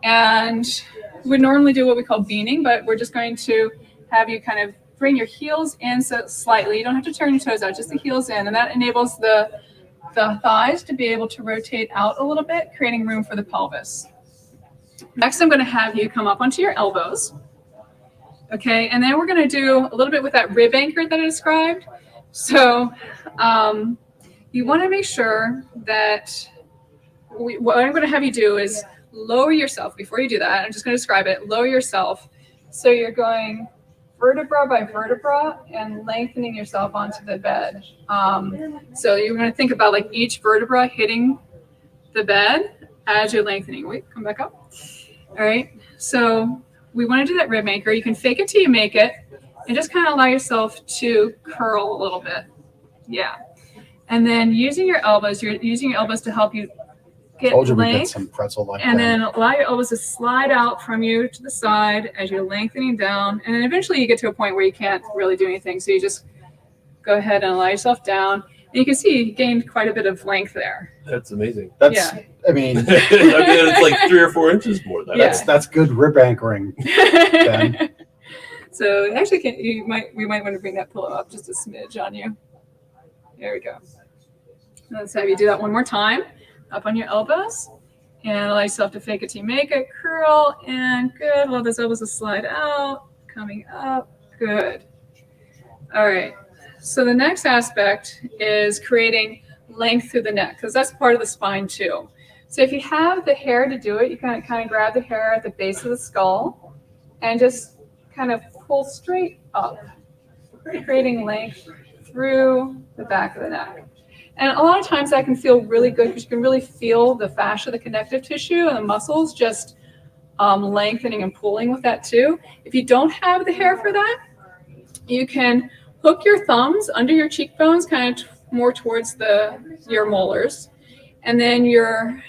S3: And we normally do what we call beaning, but we're just going to have you kind of bring your heels in so slightly. You don't have to turn your toes out, just the heels in. And that enables the thighs to be able to rotate out a little bit, creating room for the pelvis. Next, I'm going to have you come up onto your elbows. Okay, and then we're going to do a little bit with that rib anchor that I described. So you want to make sure that what I'm going to have you do is lower yourself. Before you do that, I'm just going to describe it. Lower yourself. So you're going vertebra by vertebra and lengthening yourself onto the bed. So you're going to think about like each vertebra hitting the bed as you're lengthening. Wait, come back up. All right. So we want to do that rib maker. You can fake it till you make it and just kind of allow yourself to curl a little bit. Yeah. And then using your elbows, you're using your elbows to help you get
S2: Told you we get
S3: length.
S2: some pretzel like
S3: And
S2: that.
S3: then allow your elbows to slide out from you to the side as you're lengthening down. And then eventually you get to a point where you can't really do anything. So you just go ahead and allow yourself down. And you can see you gained quite a bit of length there.
S1: That's amazing.
S2: That's,
S3: Yeah.
S2: I mean,
S1: I mean, it's like 3 or 4 inches more than
S3: Yeah.
S2: that's good rib anchoring. Ben.
S3: So actually, we might want to bring that pillow up just a smidge on you. There we go. Let's have you do that one more time. Up on your elbows. And allow yourself to fake it till you make it. Curl and good. Allow those elbows to slide out. Coming up. Good. All right. So the next aspect is creating length through the neck, because that's part of the spine too. So if you have the hair to do it, you can kind of grab the hair at the base of the skull and just kind of pull straight up, creating length through the back of the neck. And a lot of times that can feel really good because you can really feel the fascia, the connective tissue, and the muscles just lengthening and pulling with that too. If you don't have the hair for that, you can hook your thumbs under your cheekbones, kind of more towards your molars. And then your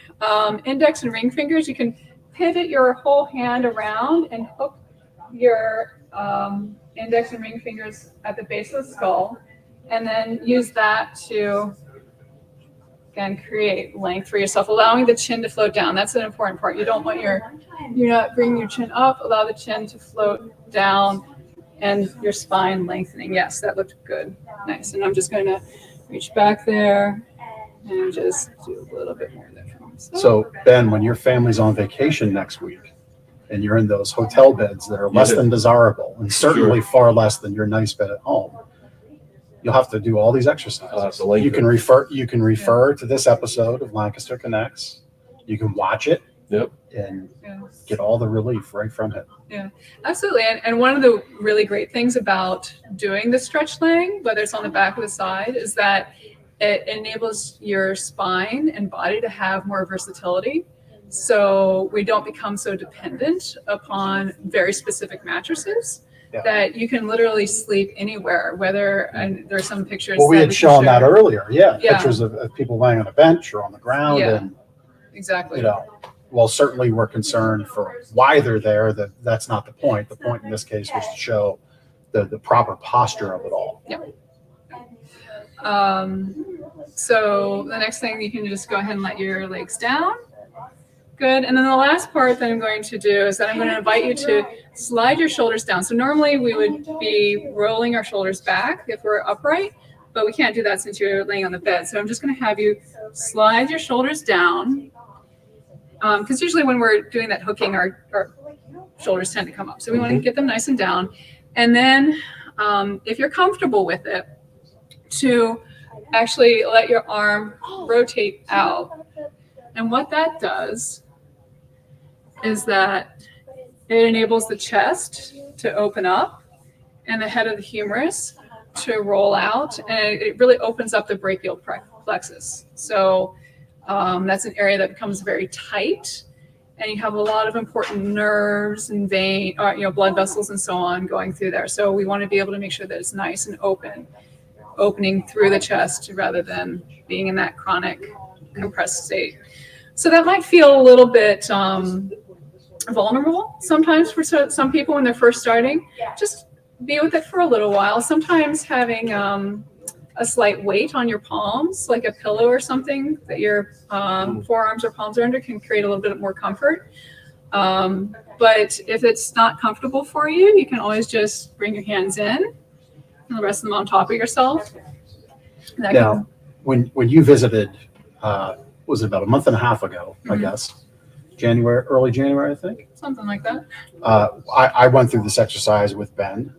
S3: index and ring fingers, you can pivot your whole hand around and hook your index and ring fingers at the base of the skull. And then use that to, again, create length for yourself, allowing the chin to float down. That's an important part. You don't want you're not bringing your chin up, allow the chin to float down and your spine lengthening. Yes, that looked good. Nice. And I'm just going to reach back there and just do a little bit more there for myself.
S2: So, Ben, when your family's on vacation next week and you're in those hotel beds that are less than desirable and certainly far less than your nice bed at home, you'll have to do all these exercises. You can refer to this episode of Lancaster Connects. You can watch it.
S1: Yep.
S2: And get all the relief right from it.
S3: Yeah, absolutely. And one of the really great things about doing the stretch laying, whether it's on the back or the side, is that it enables your spine and body to have more versatility. So we don't become so dependent upon very specific mattresses that you can literally sleep anywhere, and there are some pictures.
S2: Well, we had shown that earlier. Yeah. Pictures of people laying on a bench or on the ground.
S3: Yeah,
S2: and,
S3: exactly.
S2: Well, certainly we're concerned for why they're there. That's not the point. The point in this case was to show the proper posture of it all.
S3: Yeah. So the next thing, you can just go ahead and let your legs down. Good. And then the last part that I'm going to do is that I'm going to invite you to slide your shoulders down. So normally we would be rolling our shoulders back if we're upright, but we can't do that since you're laying on the bed. So I'm just going to have you slide your shoulders down. Because usually when we're doing that hooking, our shoulders tend to come up. So we want to get them nice and down. And then if you're comfortable with it, to actually let your arm rotate out. And what that does is that it enables the chest to open up and the head of the humerus to roll out. And it really opens up the brachial plexus. So that's an area that becomes very tight, and you have a lot of important nerves and blood vessels and so on going through there. So we want to be able to make sure that it's nice and opening through the chest rather than being in that chronic compressed state. So that might feel a little bit vulnerable sometimes for some people when they're first starting. Just be with it for a little while. Sometimes having a slight weight on your palms, like a pillow or something that your forearms or palms are under, can create a little bit more comfort. But if it's not comfortable for you, you can always just bring your hands in and rest them on top of yourself.
S2: Now, when you visited, was it about a month and a half ago, I guess? Early January, I think.
S3: Something like that.
S2: I went through this exercise with Ben.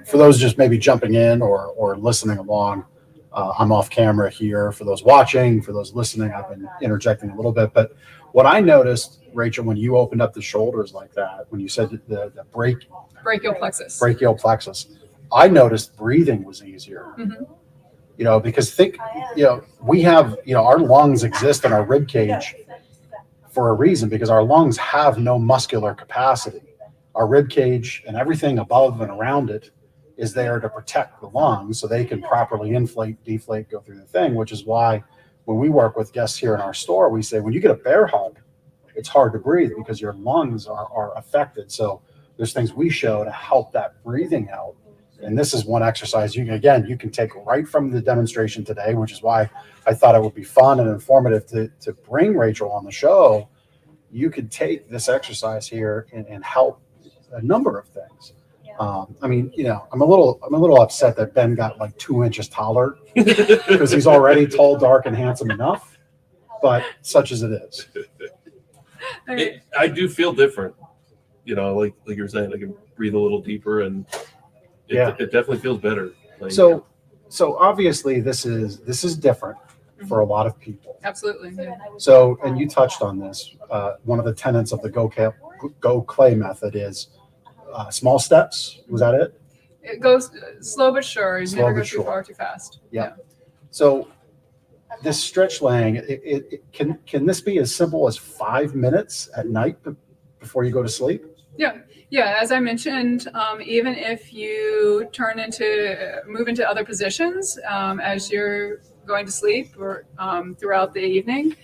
S2: For those just maybe jumping in or listening along, I'm off camera here for those watching, for those listening. I've been interjecting a little bit, but what I noticed, Rachel, when you opened up the shoulders like that, when you said the
S3: brachial plexus.
S2: brachial plexus, I noticed breathing was easier.
S3: Mm-hmm.
S2: You know, because we have, our lungs exist in our rib cage for a reason, because our lungs have no muscular capacity. Our rib cage and everything above and around it is there to protect the lungs so they can properly inflate, deflate, go through the thing, which is why when we work with guests here in our store, we say, when you get a bear hug, it's hard to breathe because your lungs are affected. So there's things we show to help that breathing out. And this is one exercise you can take right from the demonstration today, which is why I thought it would be fun and informative to bring Rachel on the show. You could take this exercise here and help a number of things. I mean, I'm a little upset that Ben got like 2 inches taller because he's already tall, dark, and handsome enough, but such as it is.
S1: I do feel different, like you were saying, I can breathe a little deeper, and it definitely feels better.
S2: So obviously this is different for a lot of people.
S3: Absolutely. Yeah.
S2: So, and you touched on this. One of the tenets of the Gokhale Method is small steps. Was that it?
S3: It goes slow but sure. You
S2: Slow
S3: never
S2: but
S3: go too
S2: sure.
S3: far too fast.
S2: Yeah. So this stretch laying, can this be as simple as 5 minutes at night before you go to sleep?
S3: Yeah. Yeah, as I mentioned, even if you move into other positions as you're going to sleep or throughout the evening,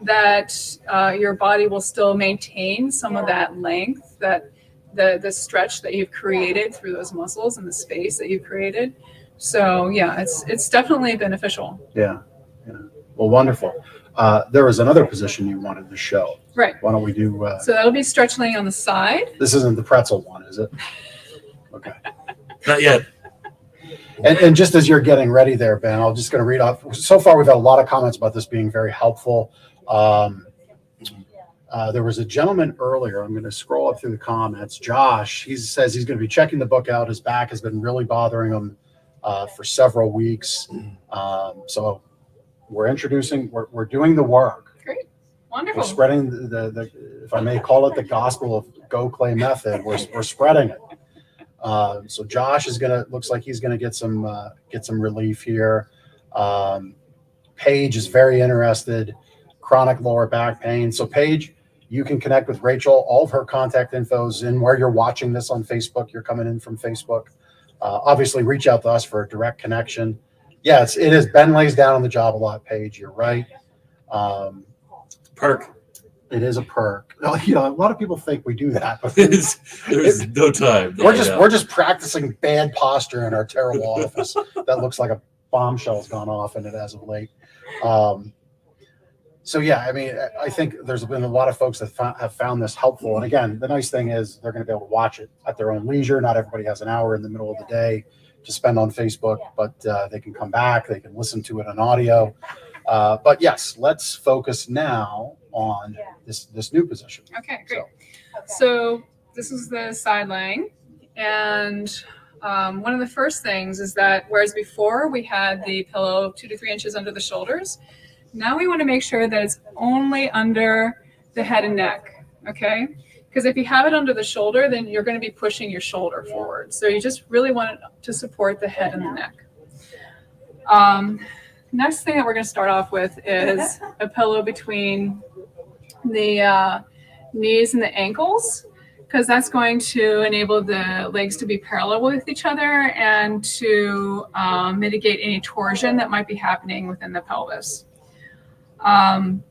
S3: that your body will still maintain some of that length, that the stretch that you've created through those muscles and the space that you've created. So yeah, it's definitely beneficial.
S2: Yeah. Well, wonderful. There was another position you wanted to show.
S3: Right.
S2: Why don't we do?
S3: So that'll be stretch laying on the side.
S2: This isn't the pretzel one, is it? Okay.
S1: Not yet.
S2: And just as you're getting ready there, Ben, I'm just going to read off. So far, we've had a lot of comments about this being very helpful. There was a gentleman earlier. I'm going to scroll up through the comments. Josh, he says he's going to be checking the book out. His back has been really bothering him for several weeks. So we're doing the work.
S3: Great. Wonderful.
S2: We're spreading the if I may call it, the gospel of Gokhale Method. We're spreading it. So Josh looks like he's gonna get some relief here. Paige is very interested. Chronic lower back pain. So Paige, you can connect with Rachel. All of her contact info is in where you're watching this on Facebook. You're coming in from Facebook. Obviously, reach out to us for a direct connection. Yeah, it is. Ben lays down on the job a lot, Paige. You're right.
S1: Perk.
S2: It is a perk. A lot of people think we do that, but
S1: There's no time.
S2: we're just practicing bad posture in our terrible office that looks like a bombshell's gone off in it as of late. So yeah, I mean, I think there's been a lot of folks that have found this helpful. And again, the nice thing is they're going to be able to watch it at their own leisure. Not everybody has an hour in the middle of the day to spend on Facebook, but they can come back. They can listen to it on audio. But yes, let's focus now on this new position.
S3: Okay, great. So this is the side laying. And one of the first things is that whereas before we had the pillow 2 to 3 inches under the shoulders, now we want to make sure that it's only under the head and neck, okay? Because if you have it under the shoulder, then you're going to be pushing your shoulder forward. So you just really want it to support the head and the neck. Next thing that we're going to start off with is a pillow between the knees and the ankles, because that's going to enable the legs to be parallel with each other and to mitigate any torsion that might be happening within the pelvis. The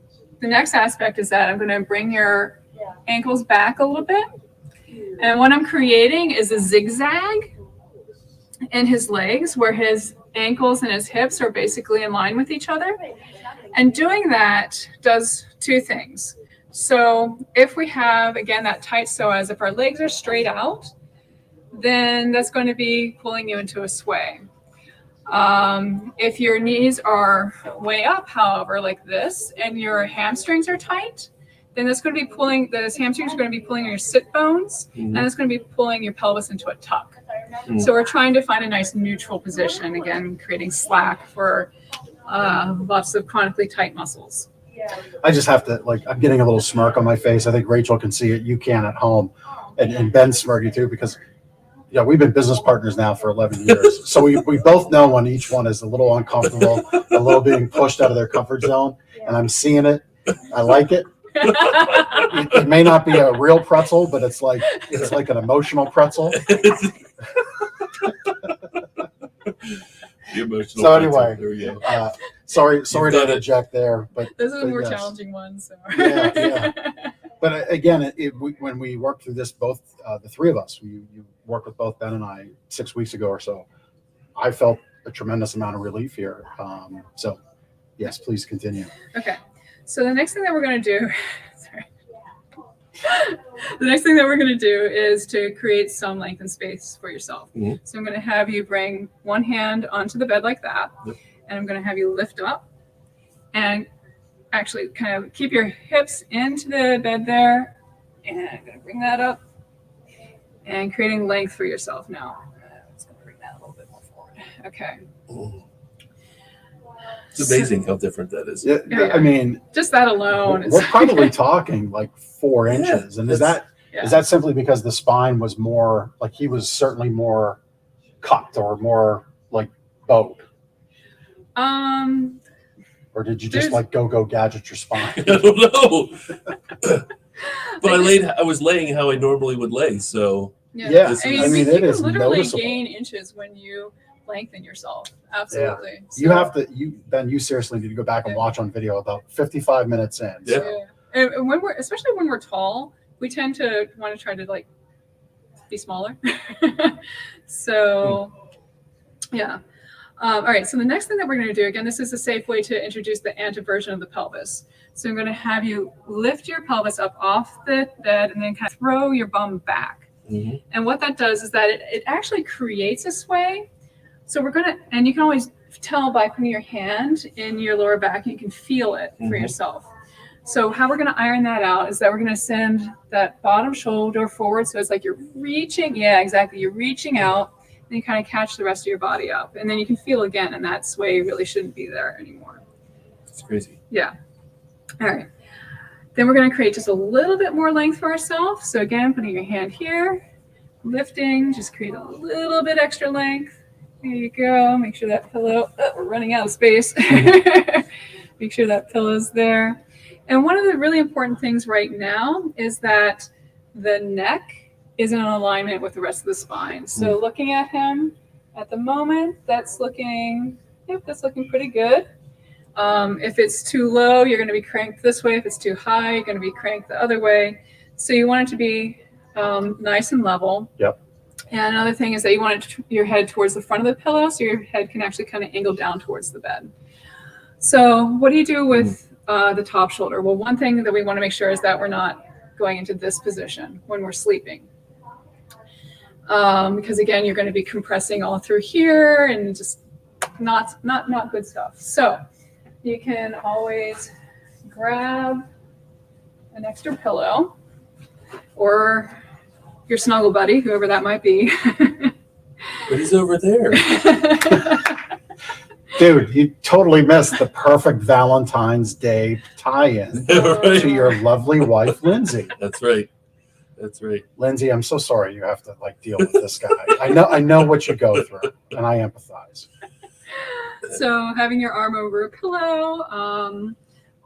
S3: next aspect is that I'm going to bring your ankles back a little bit. And what I'm creating is a zigzag in his legs where his ankles and his hips are basically in line with each other. And doing that does two things. So if we have, again, that tight psoas, if our legs are straight out, then that's going to be pulling you into a sway. If your knees are way up, however, like this, and your hamstrings are tight, then that's going to be pulling, those hamstrings are going to be pulling your sit bones, and it's going to be pulling your pelvis into a tuck. So we're trying to find a nice neutral position, again, creating slack for lots of chronically tight muscles.
S2: I just have to, like, I'm getting a little smirk on my face. I think Rachel can see it. You can at home. And Ben's smirking too, because yeah, we've been business partners now for 11 years. So we both know when each one is a little uncomfortable, a little being pushed out of their comfort zone. And I'm seeing it. I like it. It may not be a real pretzel, but it's like an emotional pretzel.
S1: The emotional
S2: So anyway,
S1: there we go.
S2: sorry to interject there, but
S3: this is a more
S2: yes.
S3: challenging one. So
S2: Yeah. But again, when we worked through this, both the three of us, you worked with both Ben and I 6 weeks ago or so. I felt a tremendous amount of relief here. So yes, please continue.
S3: Okay. So the next thing that we're going to do, the next thing that we're going to do is to create some length and space for yourself.
S1: Mm-hmm.
S3: So I'm going to have you bring one hand onto the bed like that,
S1: Yep.
S3: and I'm going to have you lift up and actually kind of keep your hips into the bed there, and I'm going to bring that up and creating length for yourself now. I'm just going to bring that a little bit more forward. Okay.
S1: It's amazing how different that is.
S2: Yeah, I mean,
S3: just that alone is
S2: we're probably talking like 4 inches. And is that simply because the spine was more, like, he was certainly more cupped or more like bowed? Or did you just like go gadget your spine?
S1: I don't know. But I was laying how I normally would lay, so
S3: yeah.
S2: I mean, it is
S3: literally
S2: noticeable.
S3: gain inches when you lengthen yourself. Absolutely.
S2: Yeah. You seriously need to go back and watch on video about 55 minutes in.
S1: Yeah.
S2: So.
S3: And especially when we're tall, we tend to want to try to like be smaller. So yeah. All right. So the next thing that we're going to do, again, this is a safe way to introduce the anteversion of the pelvis. So I'm going to have you lift your pelvis up off the bed and then kind of throw your bum back.
S1: Mm-hmm.
S3: And what that does is that it actually creates a sway. So we're going to, and you can always tell by putting your hand in your lower back, you can feel it for yourself. So how we're going to iron that out is that we're going to send that bottom shoulder forward. So it's like you're reaching. Yeah, exactly. You're reaching out and you kind of catch the rest of your body up. And then you can feel again. And that sway really shouldn't be there anymore.
S1: It's crazy.
S3: Yeah. All right. Then we're going to create just a little bit more length for ourselves. So again, putting your hand here, lifting, just create a little bit extra length. There you go. Make sure that pillow, we're running out of space. Make sure that pillow's there. And one of the really important things right now is that the neck is in alignment with the rest of the spine. So looking at him at the moment, that's looking pretty good. If it's too low, you're going to be cranked this way. If it's too high, you're going to be cranked the other way. So you want it to be nice and level.
S2: Yep.
S3: And another thing is that you want your head towards the front of the pillow, so your head can actually kind of angle down towards the bed. So what do you do with the top shoulder? Well, one thing that we want to make sure is that we're not going into this position when we're sleeping. Because again, you're going to be compressing all through here and just not good stuff. So you can always grab an extra pillow or your snuggle buddy, whoever that might be.
S1: But he's over there.
S2: Dude, you totally missed the perfect Valentine's Day tie-in
S1: Right.
S2: to your lovely wife, Lindsay.
S1: That's right. That's right.
S2: Lindsay, I'm so sorry you have to like deal with this guy. I know what you go through, and I empathize.
S3: So having your arm over a pillow,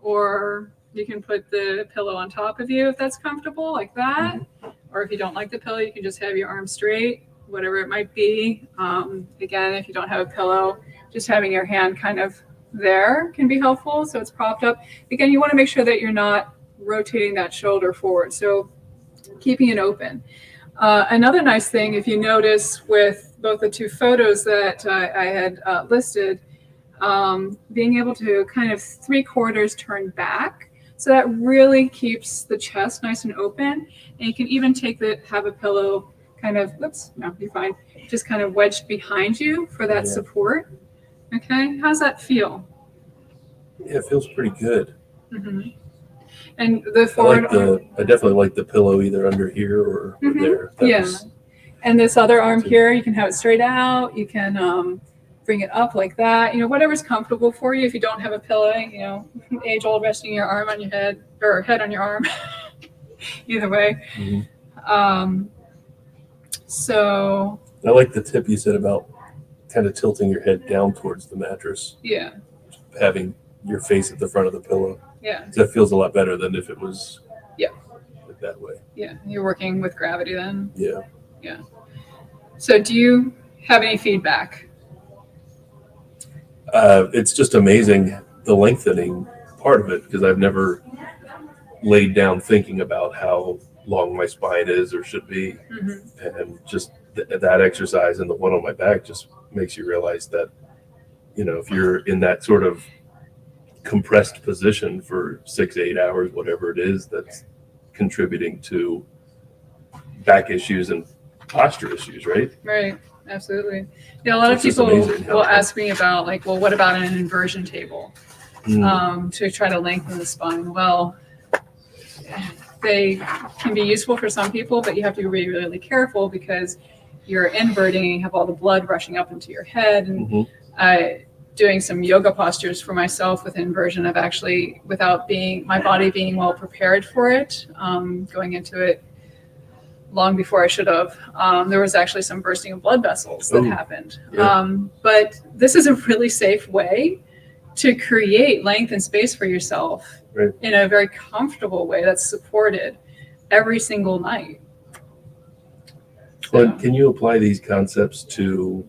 S3: or you can put the pillow on top of you if that's comfortable, like that. Or if you don't like the pillow, you can just have your arm straight, whatever it might be. Again, if you don't have a pillow, just having your hand kind of there can be helpful. So it's propped up. Again, you want to make sure that you're not rotating that shoulder forward. So keeping it open. Another nice thing, if you notice with both the two photos that I had listed, being able to kind of 3/4 turn back. So that really keeps the chest nice and open. And you can even have a pillow kind of, no, you're fine. Just kind of wedged behind you for that support. Okay, how's that feel?
S1: Yeah, it feels pretty good.
S3: Mm-hmm. And the forward
S1: I definitely like the pillow either under here or there.
S3: And this other arm here, you can have it straight out. You can bring it up like that. Whatever's comfortable for you. If you don't have a pillow, age old, resting your arm on your head or head on your arm. Either way.
S1: Mm-hmm.
S3: So
S1: I like the tip you said about kind of tilting your head down towards the mattress.
S3: Yeah.
S1: Having your face at the front of the pillow.
S3: Yeah.
S1: That feels a lot better than if it was that way.
S3: Yeah. You're working with gravity then.
S1: Yeah.
S3: Yeah. So do you have any feedback?
S1: It's just amazing, the lengthening part of it, because I've never laid down thinking about how long my spine is or should be. Mm-hmm. And just that exercise and the one on my back just makes you realize that, if you're in that sort of compressed position for 6 to 8 hours, whatever it is, that's contributing to back issues and posture issues, right?
S3: Right. Absolutely. A lot of people will ask me about what about an inversion table to try to lengthen the spine? Well, they can be useful for some people, but you have to be really, really careful because you're inverting and you have all the blood rushing up into your head. And doing some yoga postures for myself with inversion, I've actually, without my body being well prepared for it, going into it long before I should have, there was actually some bursting of blood vessels that happened. Yeah. But this is a really safe way to create length and space for yourself in a very comfortable way that's supported every single night.
S1: Well, can you apply these concepts to,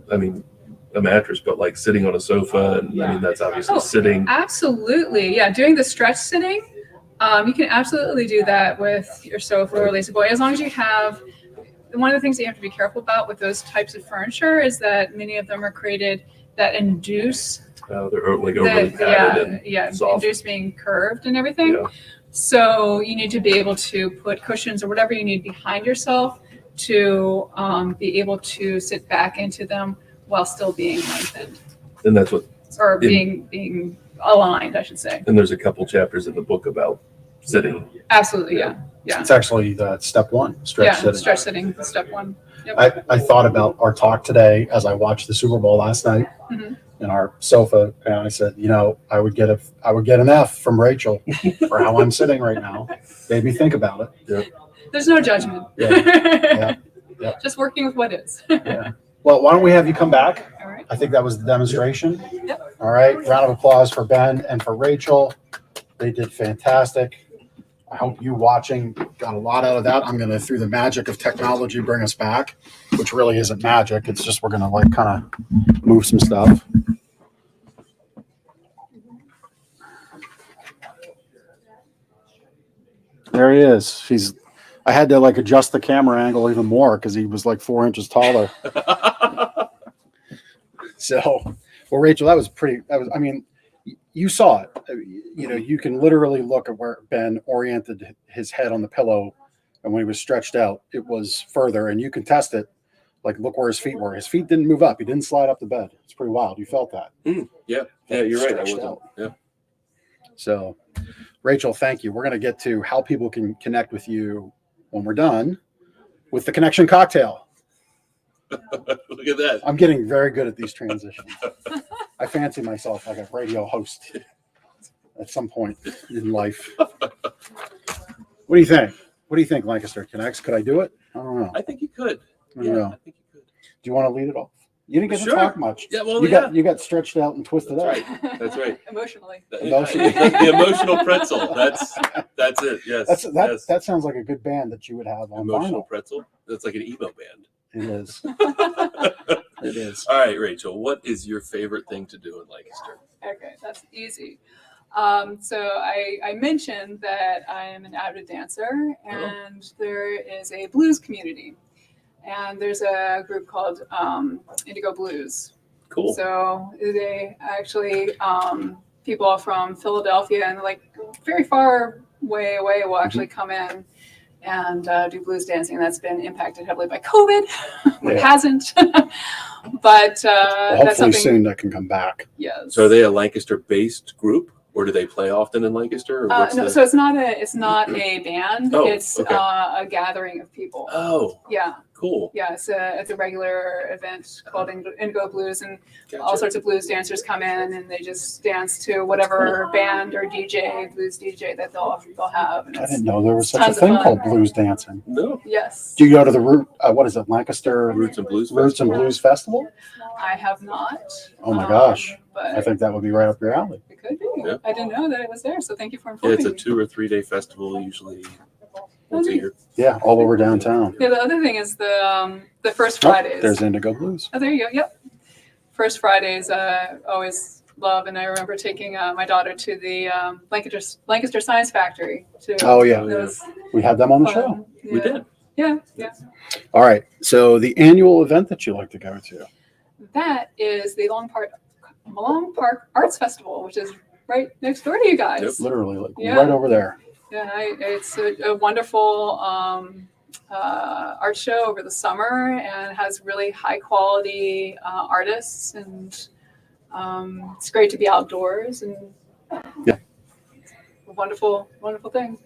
S1: a mattress, but like sitting on a sofa? And that's obviously sitting.
S3: Absolutely. Yeah. Doing the stretch sitting. You can absolutely do that with your sofa or lazy boy, as long as you have. One of the things that you have to be careful about with those types of furniture is that many of them are created that induce.
S1: They're like overly padded and soft.
S3: Induce being curved and everything. Yeah. So you need to be able to put cushions or whatever you need behind yourself to be able to sit back into them while still being lengthened.
S1: And that's what.
S3: Or being aligned, I should say.
S1: And there's a couple chapters in the book about sitting.
S3: Absolutely, yeah.
S2: It's actually step one, stretch sitting.
S3: Stretch sitting, step one. Yep.
S2: I thought about our talk today as I watched the Super Bowl last night in our sofa, and I said, I would get an F from Rachel for how I'm sitting right now. Made me think about it.
S1: Yeah.
S3: There's no judgment.
S2: Yeah.
S3: Just working with what is.
S2: Yeah. Well, why don't we have you come back?
S3: All right.
S2: I think that was the demonstration.
S3: Yep.
S2: All right. Round of applause for Ben and for Rachel. They did fantastic. I hope you watching got a lot out of that. I'm going to, through the magic of technology, bring us back, which really isn't magic. It's just we're going to kind of move some stuff. There he is. I had to adjust the camera angle even more because he was 4 inches taller. So, well, Rachel, you saw it. You can literally look at where Ben oriented his head on the pillow, and when he was stretched out, it was further, and you can test it. Look where his feet were. His feet didn't move up. He didn't slide up the bed. It's pretty wild. You felt that.
S1: Yeah, you're right. I wasn't.
S2: Out.
S1: Yeah.
S2: So, Rachel, thank you. We're going to get to how people can connect with you when we're done with the Connection Cocktail.
S1: Look at that.
S2: I'm getting very good at these transitions. I fancy myself like a radio host at some point in life. What do you think? What do you think, Lancaster Connects? Could I do it? I don't know.
S1: I think you could.
S2: I don't know.
S1: I think you could.
S2: Do you want to lead it off? You didn't get to talk much.
S1: Yeah, well,
S2: you got stretched out and twisted out.
S1: That's right.
S3: Emotionally.
S1: The emotional pretzel. That's it. Yes.
S2: That sounds like a good band that you would have on
S1: Emotional
S2: vinyl.
S1: Pretzel. That's like an emo band.
S2: It is. It is.
S1: All right, Rachel. What is your favorite thing to do in Lancaster?
S3: Okay, that's easy. So I mentioned that I am an avid dancer, and there is a blues community. And there's a group called Indigo Blues.
S1: Cool.
S3: So they actually, people from Philadelphia and very far way away will actually come in and do blues dancing. That's been impacted heavily by COVID. It hasn't. But
S2: hopefully that's soon that can come back.
S3: Yes.
S1: So are they a Lancaster-based group? Or do they play often in Lancaster? Or
S3: so it's not a band.
S1: Oh,
S3: it's
S1: okay.
S3: A gathering of people.
S1: Oh,
S3: yeah.
S1: Cool.
S3: Yeah, it's a regular event called Indigo Blues, and all
S1: Gotcha.
S3: sorts of blues dancers come in and they just dance to whatever band or DJ, blues DJ that they'll have. And
S2: I
S3: it's,
S2: didn't know there was
S3: it's
S2: such a
S3: tons of
S2: thing
S3: fun.
S2: called blues dancing.
S1: No.
S3: Yes.
S2: Do you go to the what is it, Lancaster
S1: Roots and Blues
S2: Roots and
S1: Festival.
S2: Blues Festival?
S3: I have not.
S2: Oh my gosh.
S3: But
S2: I think that would be right up your alley.
S3: it could be.
S1: Yeah.
S3: I didn't know that it was there, so thank you for
S1: Yeah,
S3: informing
S1: it's a
S3: me.
S1: 2 or 3 day festival, usually once a year.
S2: Yeah, all over downtown.
S3: Yeah, the other thing is the first
S2: Oh,
S3: Fridays.
S2: there's Indigo Blues.
S3: Oh, there you go. Yep. First Fridays, always love, and I remember taking my daughter to the Lancaster Science Factory.
S2: Oh, yeah.
S3: That was
S2: We had them on the
S3: fun.
S2: show.
S3: Yeah.
S1: We did.
S3: Yeah, yeah.
S2: All right. So the annual event that you like to go to.
S3: That is the Long Park Arts Festival, which is right next door to you guys.
S1: Yep.
S2: Literally, like
S3: Yeah.
S2: right over there.
S3: Yeah, it's a wonderful art show over the summer, and has really high quality artists, and it's great to be outdoors, and
S2: Yeah.
S3: a wonderful thing.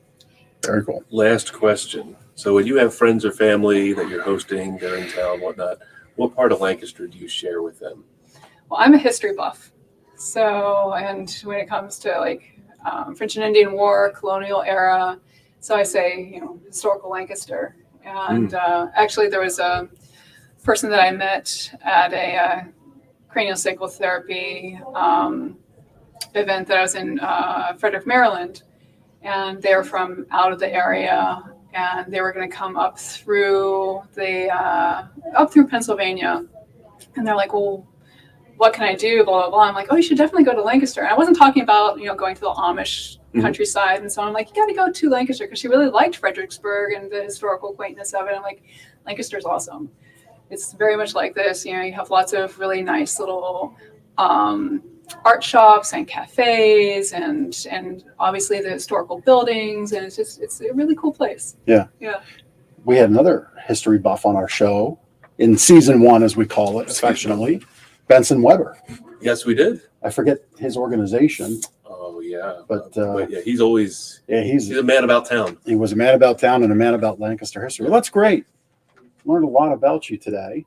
S2: Very cool.
S1: Last question. So when you have friends or family that you're hosting, they're in town, whatnot, what part of Lancaster do you share with them?
S3: Well, I'm a history buff, so, and when it comes to like French and Indian War, colonial era, so I say, historical Lancaster. And actually, there was a person that I met at a craniosacral therapy event that I was in Frederick, Maryland, and they were from out of the area, and they were going to come up through Pennsylvania, and they're like, well, what can I do? Blah, blah, blah. I'm like, oh, you should definitely go to Lancaster. And I wasn't talking about, going to the Amish countryside. And so I'm like, you got to go to Lancaster, because she really liked Fredericksburg and the historical quaintness of it. I'm like, Lancaster's awesome. It's very much like this. You have lots of really nice little art shops and cafes, and obviously the historical buildings. And it's a really cool place.
S2: Yeah.
S3: Yeah.
S2: We had another history buff on our show in season 1, as we call it affectionately, Benson Weber.
S1: Yes, we did.
S2: I forget his organization.
S1: Oh, yeah.
S2: But,
S1: yeah, he's always, he's a man about town.
S2: He was a man about town and a man about Lancaster history. Well, that's great. Learned a lot about you today.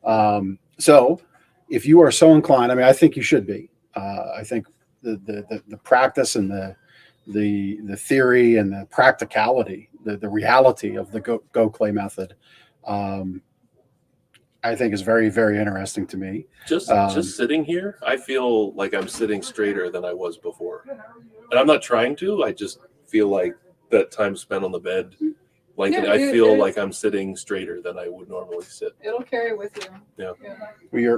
S2: So if you are so inclined, I think you should be. I think the practice and the theory and the practicality, the reality of the Gokhale Method, I think is very, very interesting to me.
S1: Just sitting here, I feel like I'm sitting straighter than I was before. And I'm not trying to. I just feel like that time spent on the bed, like
S3: Yeah,
S1: I feel
S3: it-
S1: like I'm sitting straighter than I would normally sit.
S3: It'll carry with you.
S1: Yeah.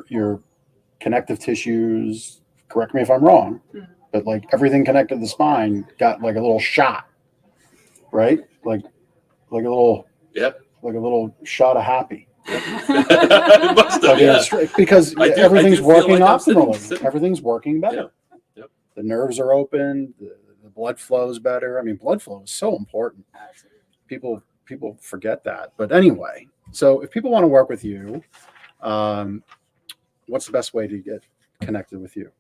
S2: Your connective tissues, correct me if I'm wrong, but like everything connected to the spine got like a little shot, right? Like a little,
S1: Yep.
S2: like a little shot of happy.
S1: It must have, yeah.
S2: Because
S1: I do
S2: everything's
S1: feel
S2: working
S1: like I'm
S2: optimally.
S1: sitting-
S2: Everything's working better.
S1: Yeah. Yep.
S2: The nerves are open. The blood flows better. Blood flow is so important. People forget that. But anyway, so if people want to work with you, what's the best way to get connected with you?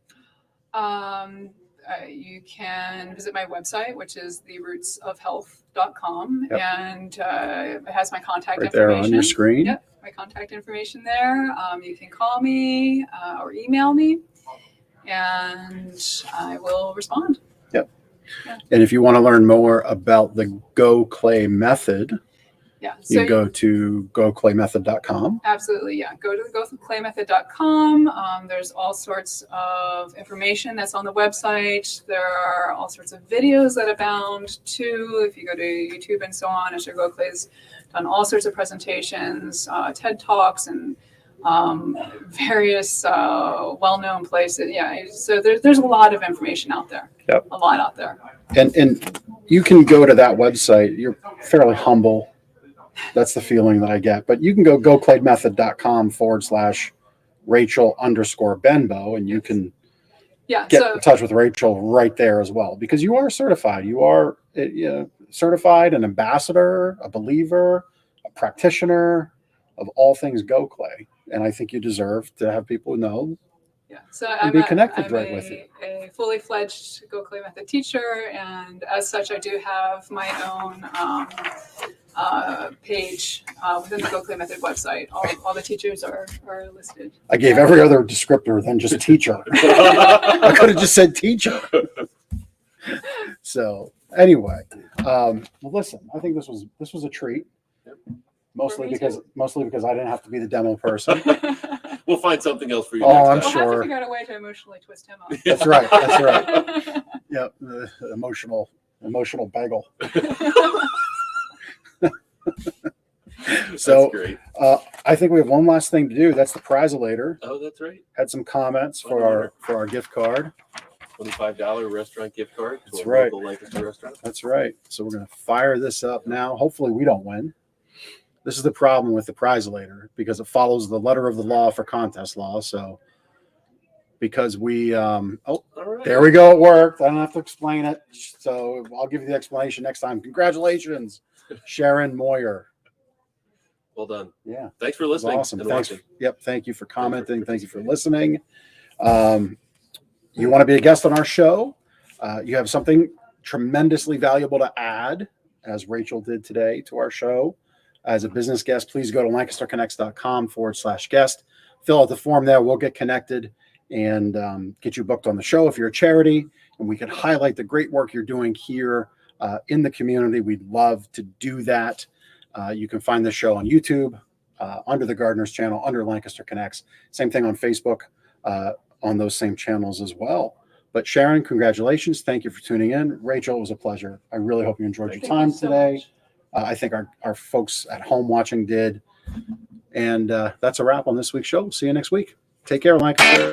S3: You can visit my website, which is therootsofhealth.com,
S2: Yep.
S3: and it has my contact
S2: Right there
S3: information.
S2: on your screen.
S3: Yep, my contact information there. You can call me or email me, and I will respond.
S2: And if you want to learn more about the Gokhale Method,
S3: Yeah,
S2: you can go to gokhalemethod.com.
S3: Absolutely, yeah. Go to the gokhale-method.com. There's all sorts of information that's on the website. There are all sorts of videos that abound too. If you go to YouTube and so on, Mr. Gokhale's done all sorts of presentations, TED Talks, and various well-known places. Yeah, so there's a lot of information out there.
S2: Yep.
S3: A lot out there.
S2: And you can go to that website. You're fairly humble. That's the feeling that I get. But you can go gokhalemethod.com/Rachel_Benbow, and you can get in touch with Rachel right there as well, because you are certified. You are certified, an ambassador, a believer, a practitioner of all things Gokhale. And I think you deserve to have people know.
S3: Yeah, so
S2: And be connected right with you.
S3: a fully fledged Gokhale Method teacher, and as such, I do have my own page within the Gokhale Method website. All the teachers are listed.
S2: I gave every other descriptor than just teacher. I could have just said teacher. So anyway, well, listen, I think this was a treat.
S1: Yep.
S2: Mostly
S3: me
S2: because I didn't have to be the demo person.
S1: We'll find something else for you.
S2: Oh,
S1: next
S2: I'm
S1: time.
S3: We'll have to
S2: sure.
S3: figure out a way to emotionally twist him up.
S2: That's right. That's right. Yeah, the emotional bagel. So
S1: That's great.
S2: I think we have one last thing to do. That's the prizelator.
S1: Oh, that's right.
S2: Had some comments for our gift card.
S1: $25 restaurant gift card to
S2: That's
S1: a
S2: right.
S1: local Lancaster restaurant.
S2: That's right. So we're going to fire this up now. Hopefully we don't win. This is the problem with the prizelator because it follows the letter of the law for contest law. So because we,
S1: All right.
S2: there we go. It worked. I don't have to explain it. So I'll give you the explanation next time. Congratulations, Sharon Moyer.
S1: Well done.
S2: Yeah.
S1: Thanks for
S2: That's
S1: listening.
S2: awesome.
S1: And
S2: Thanks.
S1: watching.
S2: Yep. Thank you for commenting. Thank you for listening. You want to be a guest on our show? You have something tremendously valuable to add, as Rachel did today to our show. As a business guest, please go to lancasterconnects.com/guest. Fill out the form there. We'll get connected and get you booked on the show if you're a charity, and we can highlight the great work you're doing here in the community. We'd love to do that. You can find the show on YouTube, under the Gardeners channel, under Lancaster Connects. Same thing on Facebook, on those same channels as well. But Sharon, congratulations. Thank you for tuning in. Rachel, it was a pleasure. I really hope you enjoyed your time today. I think our folks at home watching did. And that's a wrap on this week's show. We'll see you next week. Take care, Lancaster.